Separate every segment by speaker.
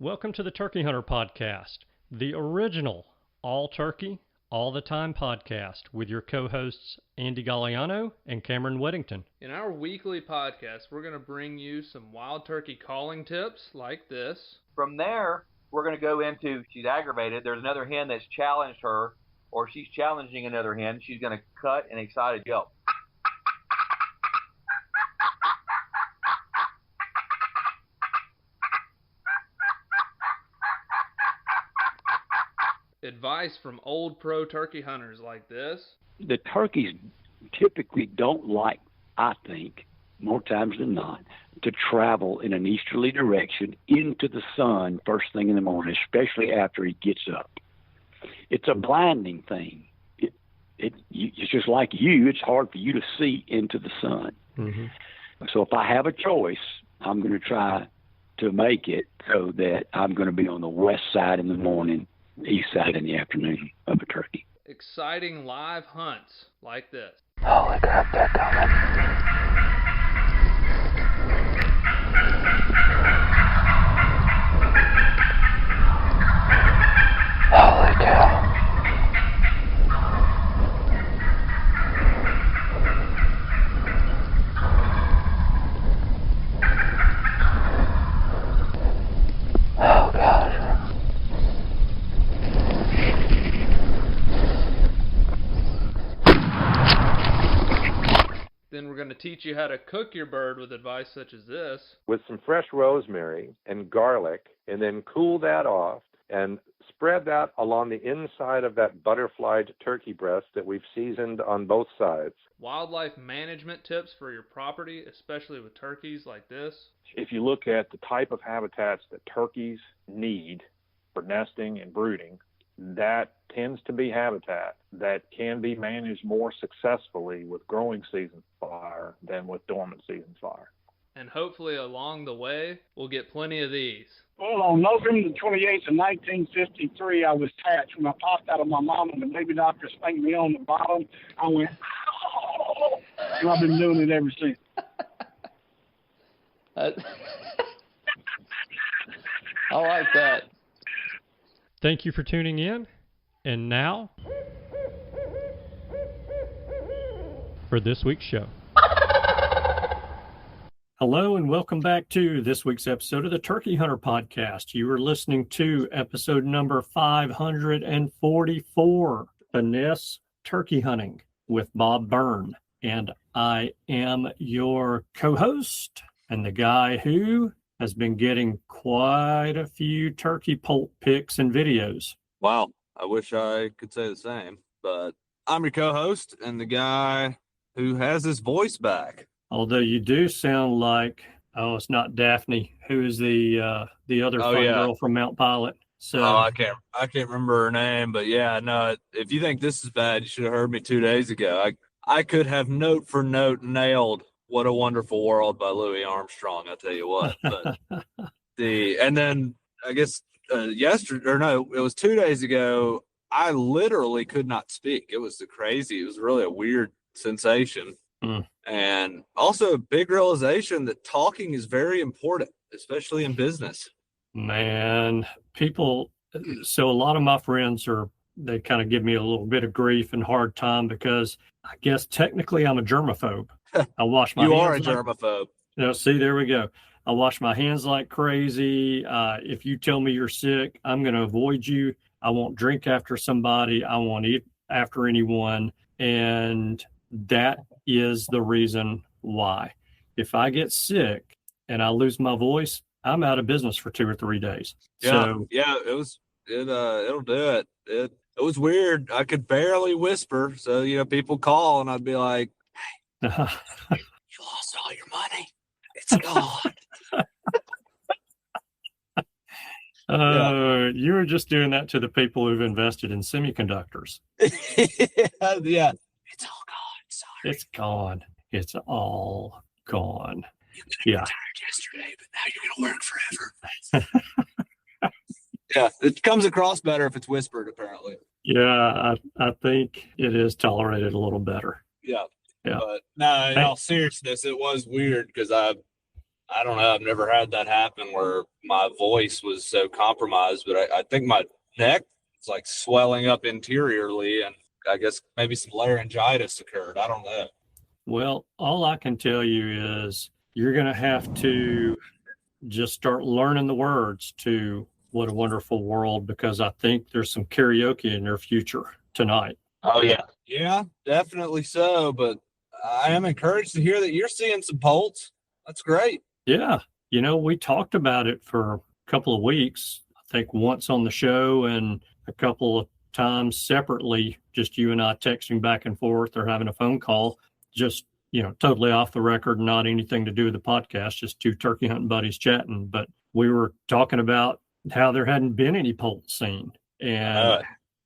Speaker 1: Welcome to the Turkey Hunter Podcast, the original all-turkey, all-the-time podcast with your co-hosts Andy Galliano and Cameron Weddington.
Speaker 2: In our weekly podcast, we're going to bring you some wild turkey calling tips like this.
Speaker 3: From there, we're going to go into, she's aggravated, there's another hen that's challenged her, or she's challenging another hen. She's going to cut an excited yelp.
Speaker 2: Advice from old pro turkey hunters like this.
Speaker 4: The turkeys typically don't like, I think, more times than not, to travel in an easterly direction into the sun first thing in the morning, especially after he gets up. It's a blinding thing. It's just like you. It's hard for you to see into the sun.
Speaker 1: Mm-hmm.
Speaker 4: So if I have a choice, I'm going to try to make it so that I'm going to be on the west side in the morning, east side in the afternoon of a turkey.
Speaker 2: Exciting live hunts like this.
Speaker 3: Holy crap, they're coming. Holy cow. Oh, God.
Speaker 2: Then we're going to teach you how to cook your bird with advice such as this.
Speaker 5: With some fresh rosemary and garlic, and then cool that off and spread that along the inside of that butterflied turkey breast that we've seasoned on both sides.
Speaker 2: Wildlife management tips for your property, especially with turkeys like this.
Speaker 6: If you look at the type of habitats that turkeys need for nesting and brooding, that tends to be habitat that can be managed more successfully with growing season fire than with dormant season fire.
Speaker 2: And hopefully along the way, we'll get plenty of these.
Speaker 7: Well, on November the 28th of 1953, I was attached. When I popped out of my mom and the baby doctor spanked me on the bottom, I went, oh! And I've been doing it ever since.
Speaker 2: I like that.
Speaker 1: Thank you for tuning in. And now, for this week's show. Hello and welcome back to this week's episode of the Turkey Hunter Podcast. You are listening to episode number 544, Finesse Turkey Hunting with Bob Byrne. And I am your co-host and the guy who has been getting quite a few turkey poult pics and videos.
Speaker 8: Wow, I wish I could say the same, but I'm your co-host and the guy who has his voice back.
Speaker 1: Although you do sound like, it's not Daphne, who is the other fun girl from Mount Pilot. So
Speaker 8: I can't remember her name, but yeah, no. If you think this is bad, you should have heard me 2 days ago. I could have note for note nailed "What a Wonderful World" by Louis Armstrong. I tell you what. But and then I guess it was 2 days ago. I literally could not speak. It was It was really a weird sensation. And also a big realization that talking is very important, especially in business.
Speaker 1: Man, so a lot of my friends they kind of give me a little bit of grief and hard time because I guess technically I'm a germaphobe. I wash my hands.
Speaker 8: You are a germaphobe.
Speaker 1: See, there we go. I wash my hands like crazy. If you tell me you're sick, I'm going to avoid you. I won't drink after somebody. I won't eat after anyone. And that is the reason why. If I get sick and I lose my voice, I'm out of business for 2 or 3 days.
Speaker 8: It'll do it. It was weird. I could barely whisper. So, people call and I'd be like, hey, you lost all your money. It's gone.
Speaker 1: You were just doing that to the people who've invested in semiconductors.
Speaker 8: Yeah. It's all gone. Sorry.
Speaker 1: It's gone. It's all gone.
Speaker 8: You could have retired yesterday, but now you're going to work forever. Yeah, it comes across better if it's whispered, apparently.
Speaker 1: Yeah, I think it is tolerated a little better.
Speaker 8: Yeah.
Speaker 1: Yeah.
Speaker 8: But no, in all seriousness, it was weird because I don't know, I've never had that happen where my voice was so compromised, but I think my neck is like swelling up interiorly, and I guess maybe some laryngitis occurred. I don't know.
Speaker 1: Well, all I can tell you is you're going to have to just start learning the words to What a Wonderful World, because I think there's some karaoke in your future tonight.
Speaker 8: Oh, yeah. Yeah, definitely so. But I am encouraged to hear that you're seeing some poults. That's great.
Speaker 1: Yeah. You know, we talked about it for a couple of weeks, I think once on the show and a couple of times separately, just you and I texting back and forth or having a phone call, just, you know, totally off the record, not anything to do with the podcast, just two turkey hunting buddies chatting. But we were talking about how there hadn't been any poults seen. And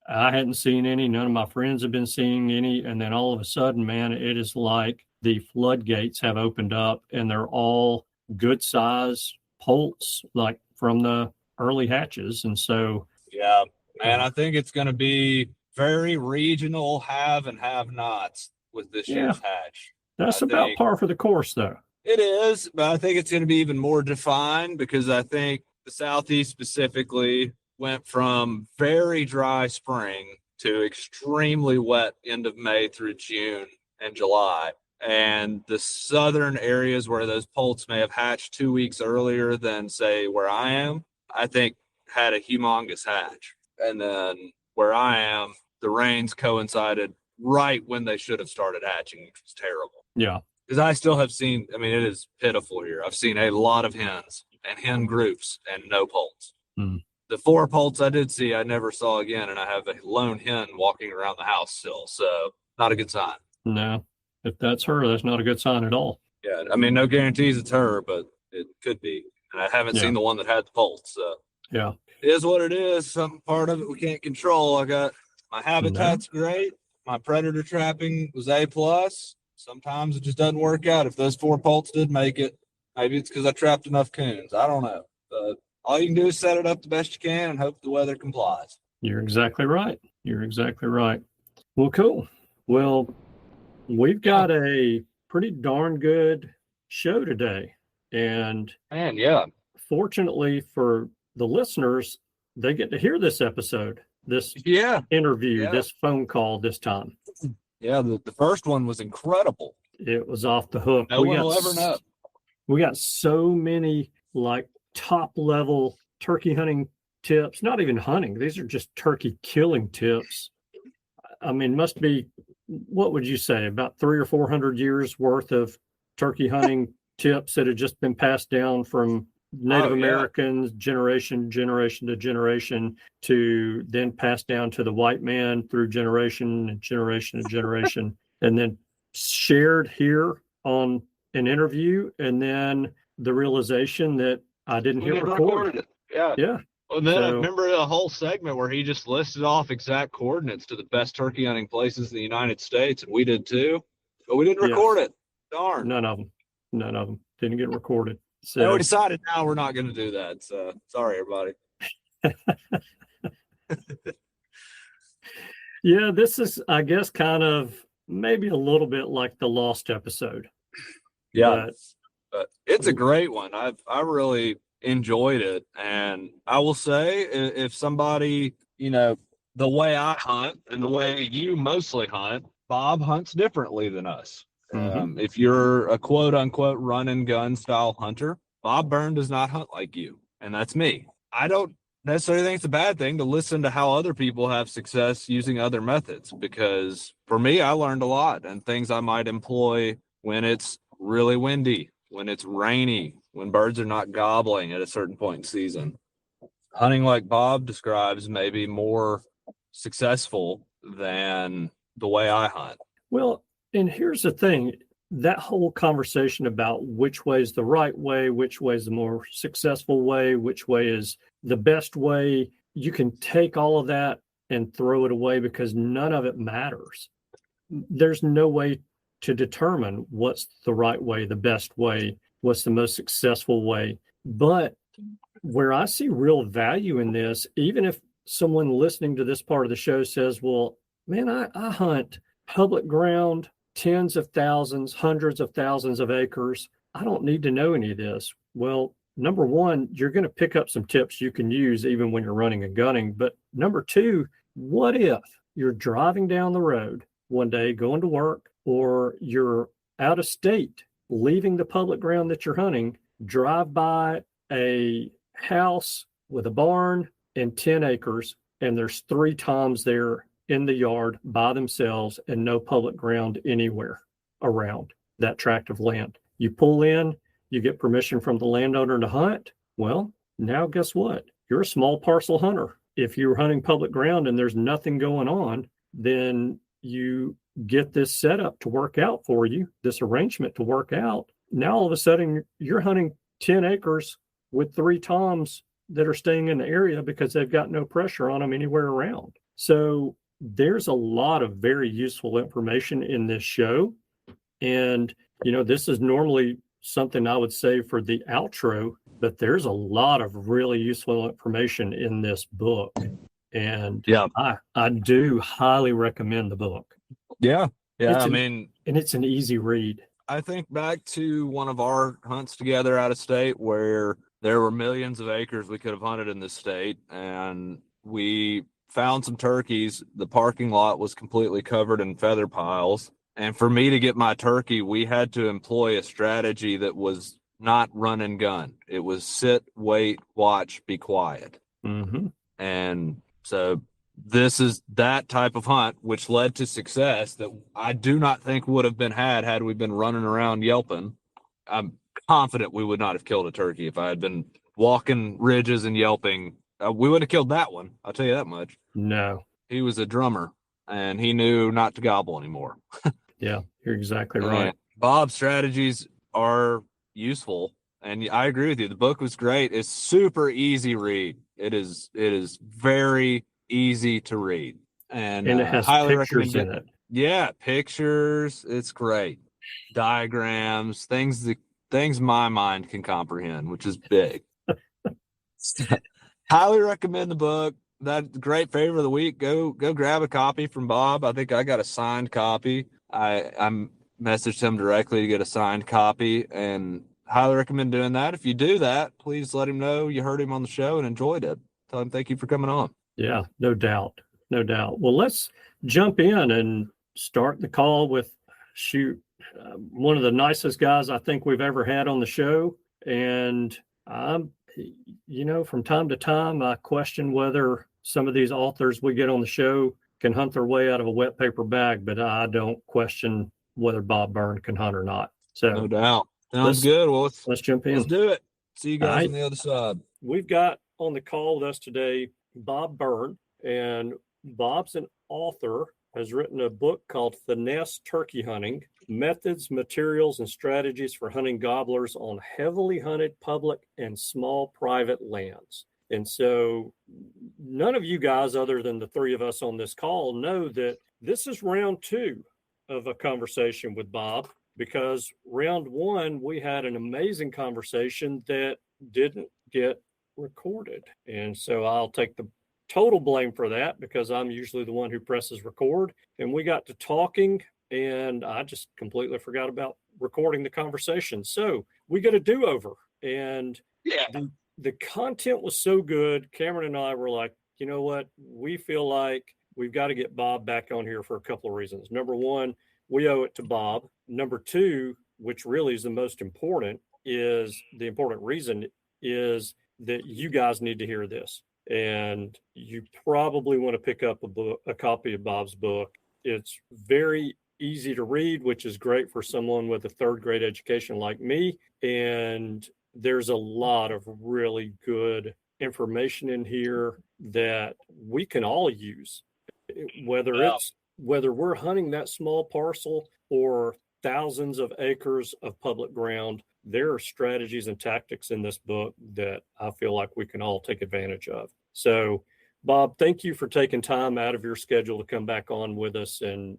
Speaker 1: I hadn't seen any. None of my friends have been seeing any. And then all of a sudden, man, it is like the floodgates have opened up and they're all good size poults, like from the early hatches. And so,
Speaker 8: yeah, man, I think it's going to be very regional have and have nots with this year's hatch.
Speaker 1: That's about par for the course, though.
Speaker 8: It is, but I think it's going to be even more defined because I think the Southeast specifically went from very dry spring to extremely wet end of May through June and July. And the southern areas where those poults may have hatched 2 weeks earlier than, say, where I am, I think had a humongous hatch. And then where I am, the rains coincided right when they should have started hatching, which was terrible.
Speaker 1: Yeah.
Speaker 8: Because I still have seen, I mean, it is pitiful here. I've seen a lot of hens and hen groups and no poults. The 4 poults I did see, I never saw again. And I have a lone hen walking around the house still. So not a good sign.
Speaker 1: No. If that's her, that's not a good sign at all.
Speaker 8: Yeah, I mean, no guarantees it's her, but it could be. And I haven't seen the one that had the poults. So
Speaker 1: yeah,
Speaker 8: it is what it is. Some part of it we can't control. I got my habitat's great. My predator trapping was A+. Sometimes it just doesn't work out. If those 4 poults did make it, maybe it's because I trapped enough coons. I don't know. But all you can do is set it up the best you can and hope the weather complies.
Speaker 1: You're exactly right. You're exactly right. Well, cool. Well, we've got a pretty darn good show today. And fortunately for the listeners, they get to hear this episode, this interview, this phone call this time.
Speaker 8: Yeah, the first one was incredible.
Speaker 1: It was off the hook.
Speaker 8: No one will ever know.
Speaker 1: We got so many like top level turkey hunting tips, not even hunting. These are just turkey killing tips. I mean, must be, what would you say, about 300 or 400 years worth of turkey hunting tips that have just been passed down from Native Americans, generation to generation, to then passed down to the white man through generation to generation, and then shared here on an interview, and then the realization that I didn't hit record.
Speaker 8: It. Yeah. Well, then I remember a whole segment where he just listed off exact coordinates to the best turkey hunting places in the United States, and we did too, but we didn't record it. Darn.
Speaker 1: None of them didn't get recorded. So
Speaker 8: we decided now we're not going to do that. So sorry, everybody.
Speaker 1: Yeah, this is, I guess, kind of maybe a little bit like the Lost episode.
Speaker 8: Yeah, but it's a great one. I really enjoyed it, and I will say, if somebody, you know, the way I hunt and the way you mostly hunt, Bob hunts differently than us. If you're a quote unquote run and gun style hunter, Bob Byrne does not hunt like you, and that's me. I don't necessarily think it's a bad thing to listen to how other people have success using other methods, because for me, I learned a lot, and things I might employ when it's really windy, when it's rainy, when birds are not gobbling at a certain point in season. Hunting like Bob describes may be more successful than the way I hunt.
Speaker 1: Well, and here's the thing, that whole conversation about which way is the right way, which way is the more successful way, which way is the best way, you can take all of that and throw it away because none of it matters. There's no way to determine what's the right way, the best way, what's the most successful way. But where I see real value in this, even if someone listening to this part of the show says, well, man, I hunt public ground, tens of thousands, hundreds of thousands of acres. I don't need to know any of this. Well, number one, you're going to pick up some tips you can use even when you're running and gunning. But number two, what if you're driving down the road one day going to work, or you're out of state, leaving the public ground that you're hunting, drive by a house with a barn and 10 acres, and there's 3 toms there in the yard by themselves and no public ground anywhere around that tract of land. You pull in, you get permission from the landowner to hunt. Well, now guess what? You're a small parcel hunter. If you're hunting public ground and there's nothing going on, then you get this setup to work out for you, this arrangement to work out. Now all of a sudden you're hunting 10 acres with 3 toms that are staying in the area because they've got no pressure on them anywhere around. So there's a lot of very useful information in this show. And, this is normally something I would say for the outro, but there's a lot of really useful information in this book. And
Speaker 8: yeah,
Speaker 1: I do highly recommend the book.
Speaker 8: Yeah.
Speaker 1: And it's an easy read.
Speaker 8: I think back to one of our hunts together out of state where there were millions of acres we could have hunted in this state, and we found some turkeys. The parking lot was completely covered in feather piles. And for me to get my turkey, we had to employ a strategy that was not run and gun. It was sit, wait, watch, be quiet.
Speaker 1: Mm-hmm.
Speaker 8: And so this is that type of hunt, which led to success that I do not think would have been had we been running around yelping. I'm confident we would not have killed a turkey if I had been walking ridges and yelping. We wouldn't have killed that one. I'll tell you that much.
Speaker 1: No.
Speaker 8: He was a drummer, and he knew not to gobble anymore.
Speaker 1: Yeah, you're exactly right.
Speaker 8: And Bob's strategies are useful, and I agree with you. The book was great. It's super easy read. It is very easy to read, and
Speaker 1: it has
Speaker 8: highly
Speaker 1: pictures
Speaker 8: recommend
Speaker 1: in it.
Speaker 8: Yeah, pictures. It's great. Diagrams, things my mind can comprehend, which is big. Highly recommend the book. That great favor of the week. Go grab a copy from Bob. I think I got a signed copy. I messaged him directly to get a signed copy, and highly recommend doing that. If you do that, please let him know you heard him on the show and enjoyed it. Tell him thank you for coming on.
Speaker 1: Yeah, no doubt. Well, let's jump in and start the call with one of the nicest guys I think we've ever had on the show. And from time to time, I question whether some of these authors we get on the show can hunt their way out of a wet paper bag, but I don't question whether Bob Byrne can hunt or not. So
Speaker 8: no doubt. Sounds good. Well,
Speaker 1: let's jump in.
Speaker 8: Let's do it. See you guys on the other side.
Speaker 1: We've got on the call with us today Bob Byrne, and Bob's an author, has written a book called Finesse Turkey Hunting, Methods, Materials, and Strategies for Hunting Gobblers on Heavily Hunted Public and Small Private Lands. And so none of you guys, other than the 3 of us on this call, know that this is round 2 of a conversation with Bob, because round 1, we had an amazing conversation that didn't get recorded. And so I'll take the total blame for that, because I'm usually the one who presses record. And we got to talking, and I just completely forgot about recording the conversation. So we get a do-over. And the content was so good, Cameron and I were like, you know what? We feel like we've got to get Bob back on here for a couple of reasons. Number 1, we owe it to Bob. Number 2, which really is the most important, is the important reason is that you guys need to hear this. And you probably want to pick up a copy of Bob's book. It's very easy to read, which is great for someone with a 3rd grade education like me. And there's a lot of really good information in here that we can all use, whether we're hunting that small parcel or thousands of acres of public ground. There are strategies and tactics in this book that I feel like we can all take advantage of. So, Bob, thank you for taking time out of your schedule to come back on with us and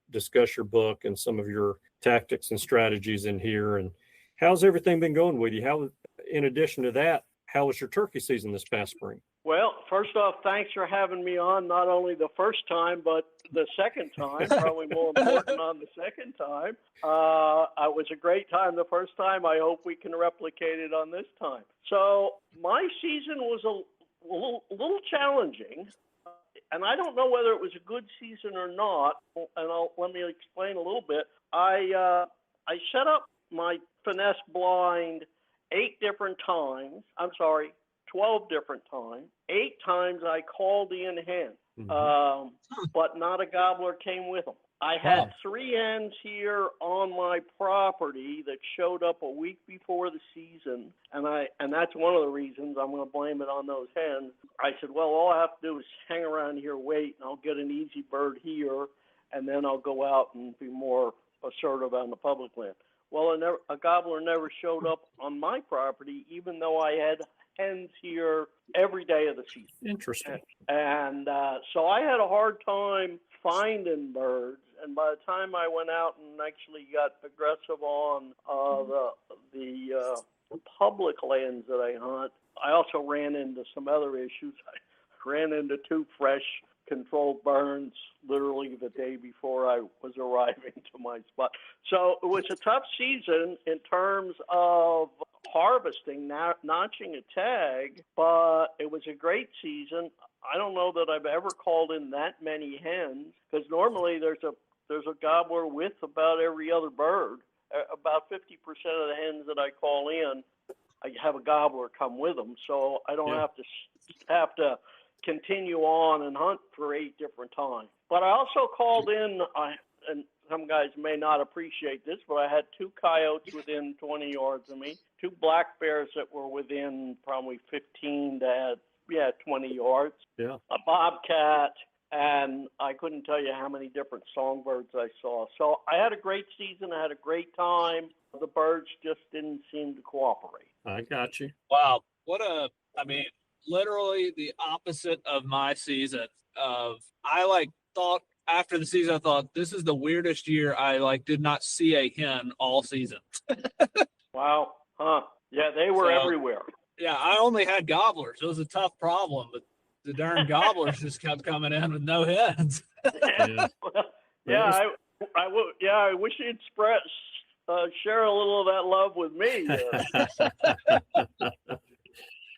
Speaker 1: discuss your book and some of your tactics and strategies in here. And how's everything been going with you? In addition to that, how was your turkey season this past spring?
Speaker 9: Well, first off, thanks for having me on, not only the first time, but the second time, probably more important on the second time. It was a great time the first time. I hope we can replicate it on this time. So my season was a little challenging, and I don't know whether it was a good season or not, and let me explain a little bit. I set up my finesse blind 12 different times. 8 times I called in hens, but not a gobbler came with them. I had 3 hens here on my property that showed up a week before the season, and that's one of the reasons I'm going to blame it on those hens. I said, well, all I have to do is hang around here, wait, and I'll get an easy bird here, and then I'll go out and be more assertive on the public land. Well, a gobbler never showed up on my property, even though I had hens here every day of the season.
Speaker 1: Interesting.
Speaker 9: And so I had a hard time finding birds. And by the time I went out and actually got aggressive on the public lands that I hunt, I also ran into some other issues. I ran into 2 fresh controlled Byrnes literally the day before I was arriving to my spot. So it was a tough season in terms of harvesting, notching a tag, but it was a great season. I don't know that I've ever called in that many hens, because normally there's a gobbler with about every other bird. About 50% of the hens that I call in, I have a gobbler come with them, so I don't have to continue on and hunt for 8 different times. But I also called in, and some guys may not appreciate this, but I had 2 coyotes within 20 yards of me, 2 black bears that were within probably 15 to 20 yards, a bobcat, and I couldn't tell you how many different songbirds I saw. So I had a great season. I had a great time. The birds just didn't seem to cooperate.
Speaker 1: I got you.
Speaker 8: Wow. Literally the opposite of my season. Thought after the season, I thought this is the weirdest year. I did not see a hen all season.
Speaker 9: Wow. Huh. Yeah, they were everywhere. Yeah,
Speaker 8: I only had gobblers. It was a tough problem, but the darn gobblers just kept coming in with no hens.
Speaker 9: I wish you'd share a little of that love with me.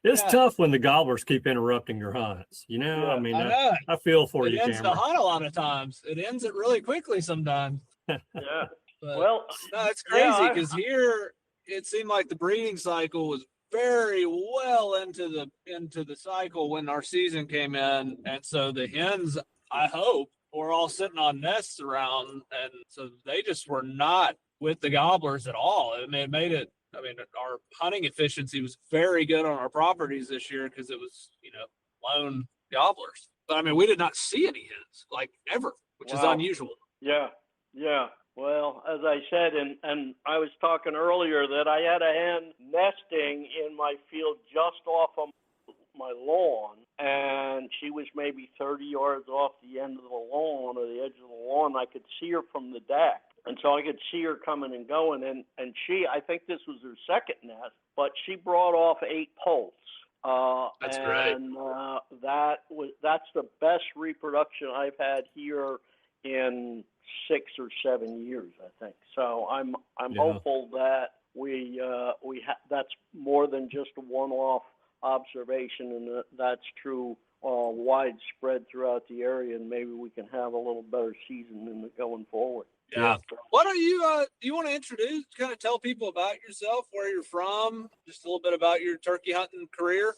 Speaker 1: It's tough when the gobblers keep interrupting your hunts. I know. I feel for you, Cameron.
Speaker 8: It ends the hunt a lot of times. It ends it really quickly sometimes.
Speaker 9: Yeah.
Speaker 8: No, it's crazy because here it seemed like the breeding cycle was very well into the cycle when our season came in, and so the hens, I hope, were all sitting on nests around, and so they just were not with the gobblers at all. It made it. Our hunting efficiency was very good on our properties this year because it was, lone gobblers. But we did not see any hens, ever, which is unusual.
Speaker 9: Yeah. Well, as I said, and I was talking earlier that I had a hen nesting in my field just off of my lawn, and she was maybe 30 yards off the end of the lawn or the edge of the lawn. I could see her from the deck. And so I could see her coming and going, and I think this was her second nest, but she brought off 8 poults.
Speaker 8: That's great.
Speaker 9: And that's the best reproduction I've had here in 6 or 7 years, I think. So I'm hopeful that that's more than just a one-off observation, and that's true widespread throughout the area, and maybe we can have a little better season going forward.
Speaker 8: Yeah. Why don't you do you want to introduce, kind of tell people about yourself, where you're from, just a little bit about your turkey hunting career?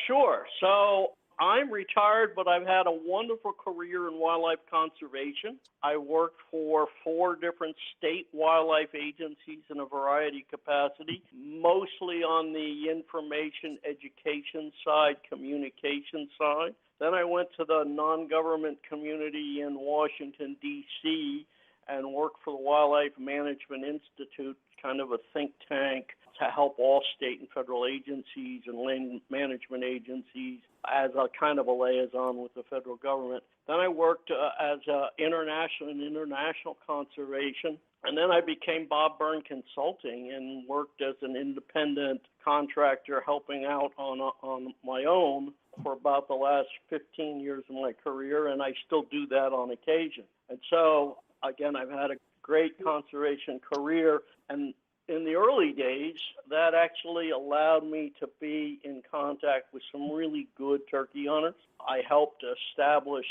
Speaker 9: Sure. So I'm retired, but I've had a wonderful career in wildlife conservation. I worked for 4 different state wildlife agencies in a variety of capacity, mostly on the information education side, communication side. Then I went to the non-government community in Washington, D.C., and worked for the Wildlife Management Institute, kind of a think tank to help all state and federal agencies and land management agencies as a kind of a liaison with the federal government. Then I worked as international conservation, and then I became Byrne Consulting and worked as an independent contractor helping out on my own for about the last 15 years of my career, and I still do that on occasion. And so, again, I've had a great conservation career, and in the early days, that actually allowed me to be in contact with some really good turkey hunters. I helped establish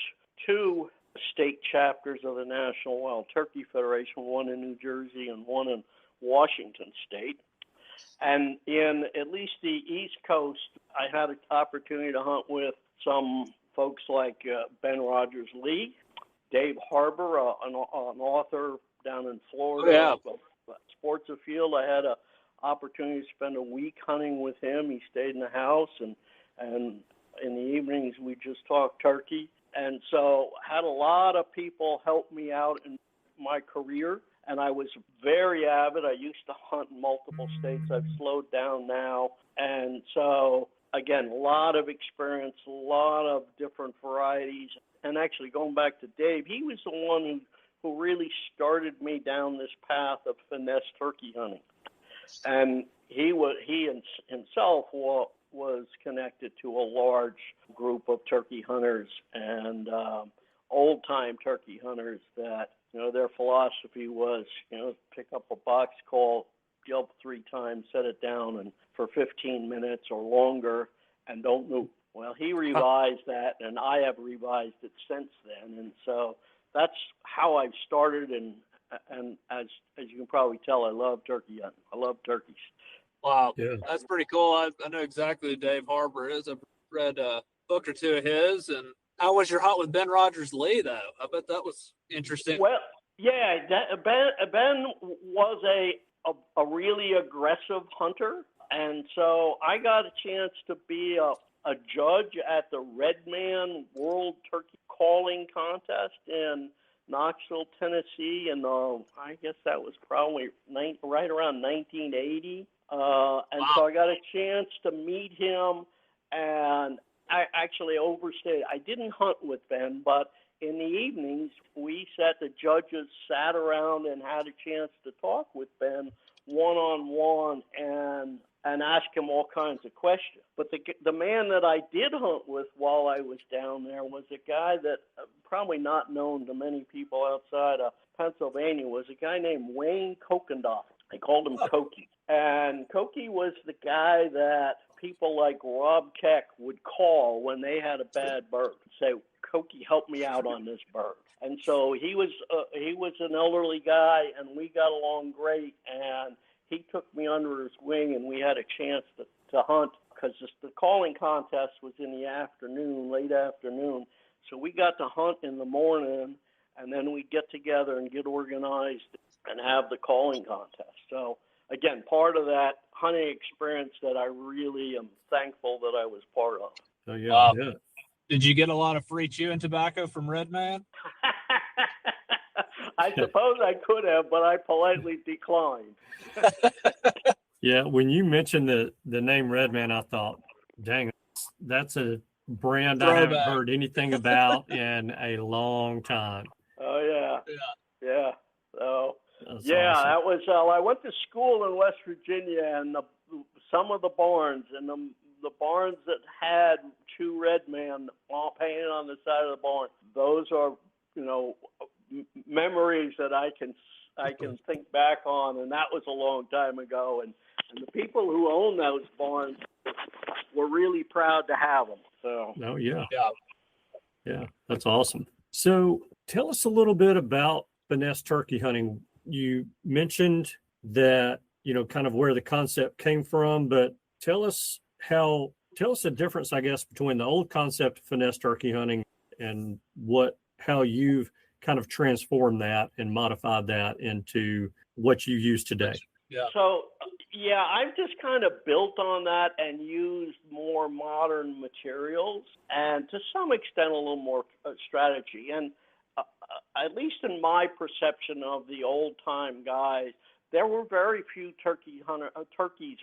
Speaker 9: 2 state chapters of the National Wild Turkey Federation, one in New Jersey and one in Washington State. And in at least the East Coast, I had an opportunity to hunt with some folks like Ben Rogers Lee, Dave Harbor, an author down in Florida.
Speaker 8: Yeah.
Speaker 9: Sports Afield. I had an opportunity to spend a week hunting with him. He stayed in the house, and in the evenings we just talked turkey. And so had a lot of people help me out in my career, and I was very avid. I used to hunt in multiple states. I've slowed down now. And so, again, a lot of experience, a lot of different varieties. And actually, going back to Dave, he was the one who really started me down this path of finesse turkey hunting. And he himself was connected to a large group of turkey hunters and old-time turkey hunters that, their philosophy was, pick up a box call, yelp 3 times, set it down and for 15 minutes or longer, and don't move. Well, he revised that, and I have revised it since then. And so that's how I've started, and as you can probably tell, I love turkey hunting. I love turkeys.
Speaker 8: Wow,
Speaker 1: Yeah.
Speaker 8: That's pretty cool. I know exactly who Dave Harbor is. I've read a book or 2 of his. And how was your hunt with Ben Rogers Lee, though? I bet that was interesting.
Speaker 9: Well, yeah, Ben was a really aggressive hunter, and so I got a chance to be a judge at the Red Man World Turkey Calling Contest in Knoxville, Tennessee, and I guess that was probably right around 1980. And so I got a chance to meet him, and I actually overstayed. I didn't hunt with Ben, but in the evenings, the judges sat around and had a chance to talk with Ben one-on-one and ask him all kinds of questions. But the man that I did hunt with while I was down there was a guy that probably not known to many people outside of Pennsylvania, was a guy named Wayne Kokendorf. They called him Koki. And Koki was the guy that people like Rob Keck would call when they had a bad bird, say, Koki, help me out on this bird. And so he was an elderly guy, and we got along great, and he took me under his wing, and we had a chance to hunt, because the calling contest was in the afternoon, late afternoon. So we got to hunt in the morning, and then we'd get together and get organized and have the calling contest. So, again, part of that hunting experience that I really am thankful that I was part of.
Speaker 1: So, yeah.
Speaker 8: Did you get a lot of free chewing tobacco from Red Man?
Speaker 9: I suppose I could have, but I politely declined.
Speaker 1: Yeah, when you mentioned the name Red Man, I thought, dang, that's a brand I haven't heard anything about in a long time.
Speaker 9: Oh, yeah. So,
Speaker 1: That's
Speaker 9: yeah,
Speaker 1: awesome.
Speaker 9: that was, I went to school in West Virginia, and some of the barns, and the barns that had 2 Red Man all painted on the side of the barn, those are, memories that I can think back on, and that was a long time ago. And the people who own those barns were really proud to have them. So.
Speaker 1: Oh, yeah. Yeah, that's awesome. So tell us a little bit about finesse turkey hunting. You mentioned that, kind of where the concept came from, but tell us the difference, I guess, between the old concept of finesse turkey hunting and how you've kind of transformed that and modified that into what you use today.
Speaker 8: Yeah.
Speaker 9: So, yeah, I've just kind of built on that and used more modern materials and to some extent a little more strategy. And at least in my perception of the old-time guys, there were very few turkeys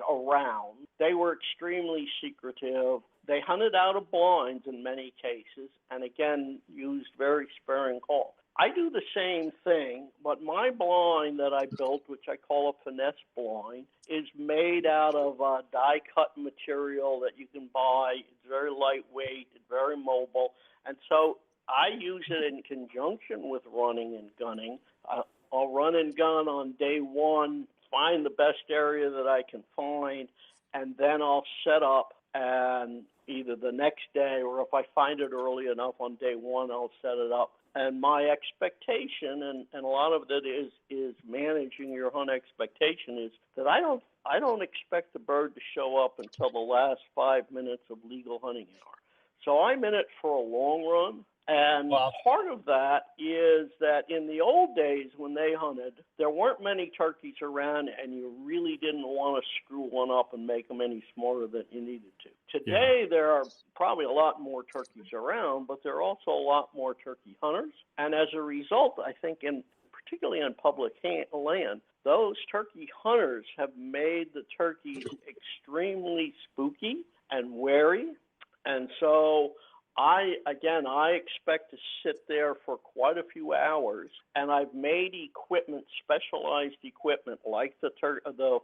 Speaker 9: around. They were extremely secretive. They hunted out of blinds in many cases, and again, used very sparing calls. I do the same thing, but my blind that I built, which I call a finesse blind, is made out of die-cut material that you can buy. It's very lightweight, it's very mobile, and so I use it in conjunction with running and gunning. I'll run and gun on day one, find the best area that I can find, and then I'll set up, and either the next day or if I find it early enough on day one, I'll set it up. And my expectation, and a lot of it is managing your hunt expectation, is that I don't expect the bird to show up until the last 5 minutes of legal hunting hour. So I'm in it for a long run. And part of that is that in the old days when they hunted, there weren't many turkeys around, and you really didn't want to screw one up and make them any smarter than you needed to. Today, there are probably a lot more turkeys around, but there are also a lot more turkey hunters. And as a result, I think, particularly on public land, those turkey hunters have made the turkeys extremely spooky and wary. And so I expect to sit there for quite a few hours, and I've made equipment, specialized equipment like the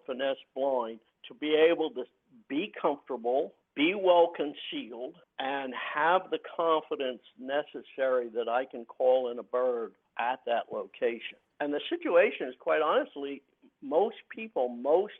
Speaker 9: finesse blind, to be able to be comfortable, be well concealed, and have the confidence necessary that I can call in a bird at that location. And the situation is, quite honestly, most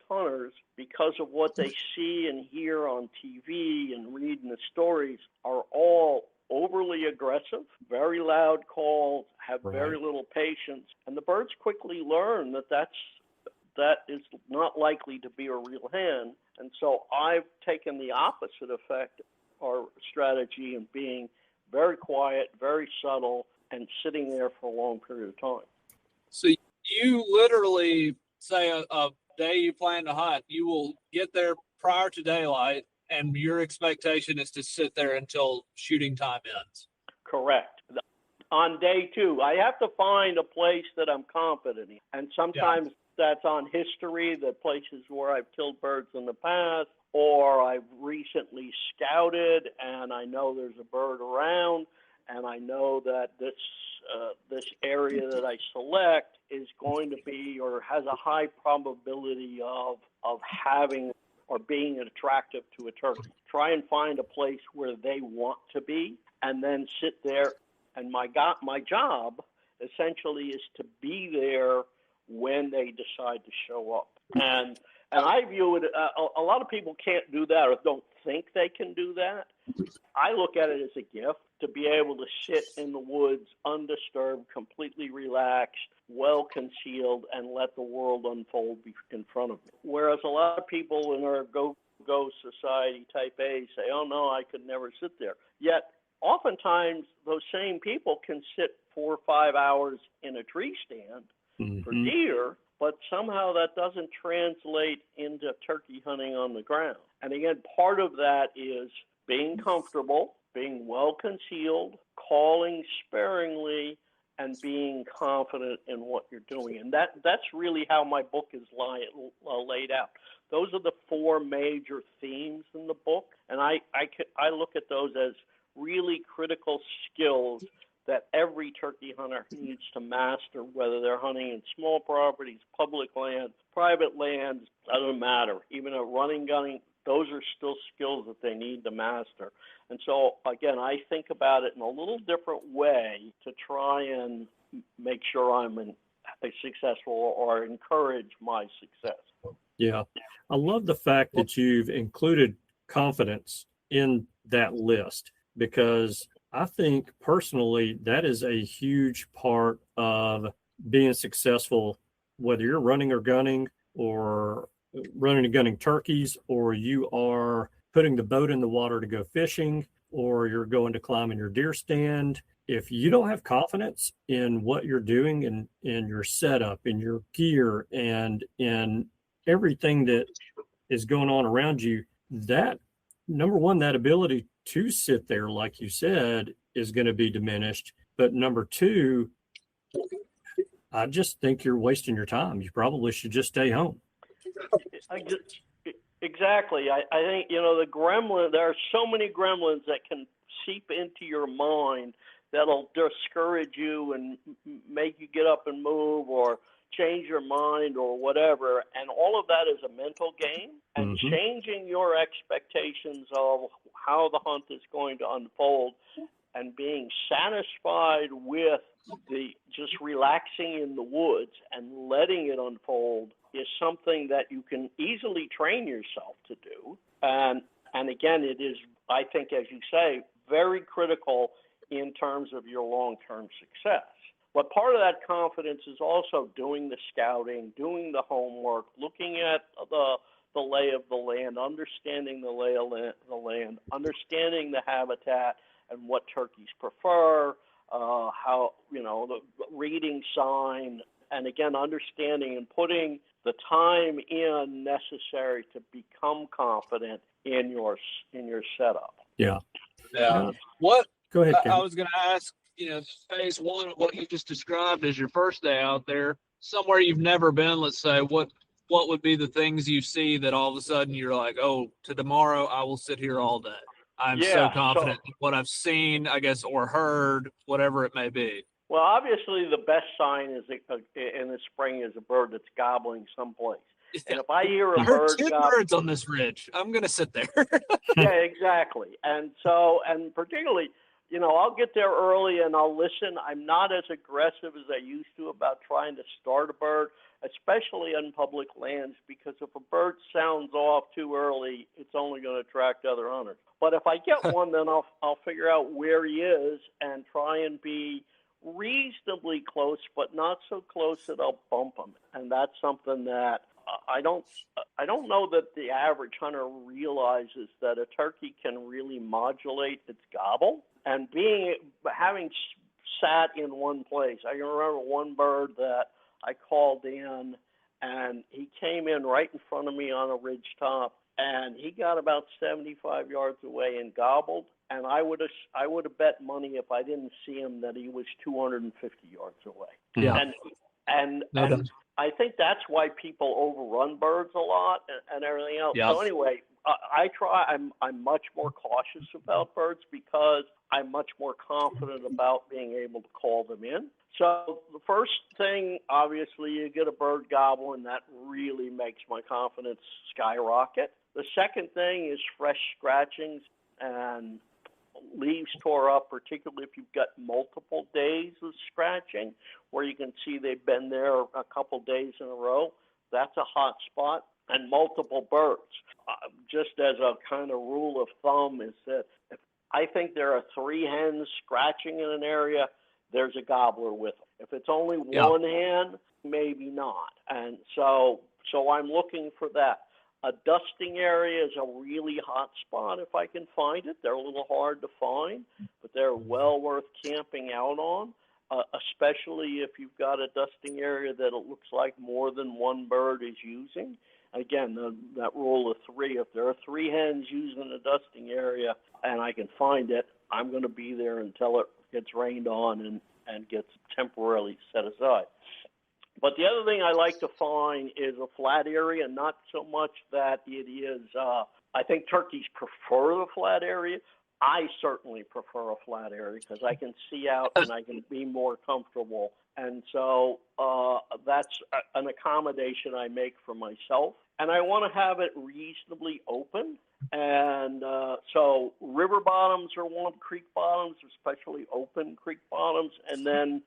Speaker 9: hunters, because of what they see and hear on TV and read in the stories, are all overly aggressive, very loud calls, have very little patience, and the birds quickly learn that is not likely to be a real hen. And so I've taken the opposite effect or strategy in being very quiet, very subtle, and sitting there for a long period of time.
Speaker 8: So you literally say a day you plan to hunt, you will get there prior to daylight, and your expectation is to sit there until shooting time ends.
Speaker 9: Correct. On day two, I have to find a place that I'm confident in. And sometimes that's on history, the places where I've killed birds in the past, or I've recently scouted and I know there's a bird around, and I know that this area that I select is going to be, or has a high probability of having or being attractive to a turkey. Try and find a place where they want to be, and then sit there. And my job essentially is to be there when they decide to show up. And I view it, a lot of people can't do that or don't think they can do that. I look at it as a gift to be able to sit in the woods undisturbed, completely relaxed, well concealed, and let the world unfold in front of me. Whereas a lot of people in our go society type A say, oh no, I could never sit there. Yet oftentimes those same people can sit 4 or 5 hours in a tree stand for deer, but somehow that doesn't translate into turkey hunting on the ground. And again, part of that is being comfortable, being well concealed, calling sparingly, and being confident in what you're doing. And that's really how my book is laid out. Those are the 4 major themes in the book, and I look at those as really critical skills that every turkey hunter needs to master, whether they're hunting in small properties, public land, private lands, doesn't matter. Even a running, gunning, those are still skills that they need to master. And so, again, I think about it in a little different way to try and make sure I'm successful or encourage my success.
Speaker 1: Yeah. I love the fact that you've included confidence in that list, because I think personally that is a huge part of being successful, whether you're running or gunning, or running and gunning turkeys, or you are putting the boat in the water to go fishing, or you're going to climb in your deer stand. If you don't have confidence in what you're doing and in your setup, in your gear, and in everything that is going on around you, that, number one, that ability to sit there, like you said, is going to be diminished. But number two, I just think you're wasting your time. You probably should just stay home.
Speaker 9: Exactly. I think, the gremlin, there are so many gremlins that can seep into your mind that'll discourage you and make you get up and move or change your mind or whatever. And all of that is a mental game. And changing your expectations of how the hunt is going to unfold and being satisfied with the just relaxing in the woods and letting it unfold is something that you can easily train yourself to do. And again, it is, I think, as you say, very critical in terms of your long-term success. But part of that confidence is also doing the scouting, doing the homework, looking at the lay of the land, understanding the lay of the land, understanding the habitat and what turkeys prefer, how, the reading sign, and again, understanding and putting the time in necessary to become confident in your setup.
Speaker 1: Yeah.
Speaker 8: What?
Speaker 1: Go ahead, Kevin.
Speaker 8: I was going to ask, phase one of what you just described as your first day out there, somewhere you've never been, let's say, what would be the things you see that all of a sudden you're like, oh, to tomorrow I will sit here all day. I'm so confident in what I've seen, I guess, or heard, whatever it may be.
Speaker 9: Well, obviously the best sign is in the spring is a bird that's gobbling someplace. And if I hear a bird,
Speaker 8: 2 birds on this ridge, I'm going to sit there.
Speaker 9: Yeah, exactly. And particularly, I'll get there early and I'll listen. I'm not as aggressive as I used to about trying to start a bird, especially on public lands, because if a bird sounds off too early, it's only going to attract other hunters. But if I get one, then I'll figure out where he is and try and be reasonably close, but not so close that I'll bump him. And that's something that I don't know that the average hunter realizes, that a turkey can really modulate its gobble. And having sat in one place, I can remember one bird that I called in, and he came in right in front of me on a ridge top, and he got about 75 yards away and gobbled. And I would have bet money if I didn't see him that he was 250 yards away.
Speaker 8: Yeah.
Speaker 9: And I think that's why people overrun birds a lot and everything else.
Speaker 8: Yep.
Speaker 9: So anyway, I'm much more cautious about birds because I'm much more confident about being able to call them in. So the first thing, obviously, you get a bird gobble, and that really makes my confidence skyrocket. The second thing is fresh scratchings and leaves tore up, particularly if you've got multiple days of scratching where you can see they've been there a couple days in a row. That's a hot spot. And multiple birds. Just as a kind of rule of thumb is that if I think there are 3 hens scratching in an area, there's a gobbler with them. If it's only one hen, maybe not. And so I'm looking for that. A dusting area is a really hot spot if I can find it. They're a little hard to find, but they're well worth camping out on, especially if you've got a dusting area that it looks like more than one bird is using. Again, that rule of 3, if there are 3 hens using the dusting area and I can find it, I'm going to be there until it gets rained on and gets temporarily set aside. But the other thing I like to find is a flat area, not so much that it is, I think turkeys prefer the flat area. I certainly prefer a flat area because I can see out and I can be more comfortable. And so that's an accommodation I make for myself. And I want to have it reasonably open. And so river bottoms are one, creek bottoms, especially open creek bottoms, and then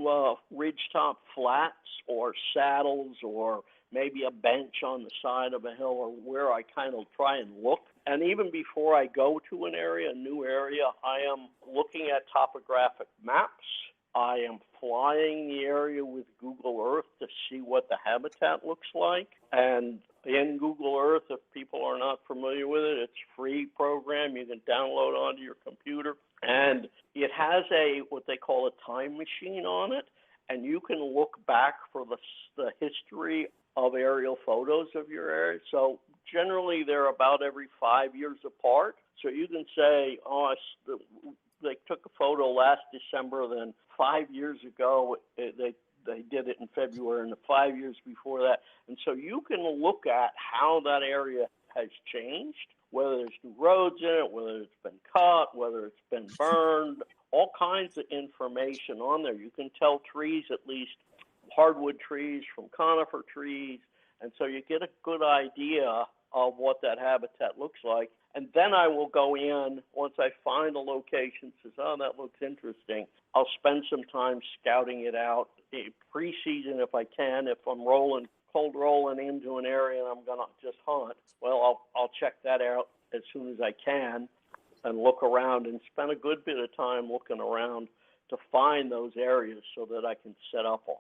Speaker 9: ridgetop flats or saddles or maybe a bench on the side of a hill or where I kind of try and look. And even before I go to an area, a new area, I am looking at topographic maps. I am flying the area with Google Earth to see what the habitat looks like. And in Google Earth, if people are not familiar with it, it's a free program you can download onto your computer. And it has what they call a time machine on it. And you can look back for the history of aerial photos of your area. So generally, they're about every 5 years apart. So you can say, they took a photo last December, then 5 years ago, they did it in February, and the 5 years before that. And so you can look at how that area has changed, whether there's new roads in it, whether it's been cut, whether it's been burned, all kinds of information on there. You can tell trees, at least hardwood trees from conifer trees, and so you get a good idea of what that habitat looks like. And then I will go in, once I find a location, says, oh, that looks interesting. I'll spend some time scouting it out, pre-season if I can. If I'm cold rolling into an area and I'm going to just hunt, well, I'll check that out as soon as I can and look around and spend a good bit of time looking around to find those areas so that I can set up on.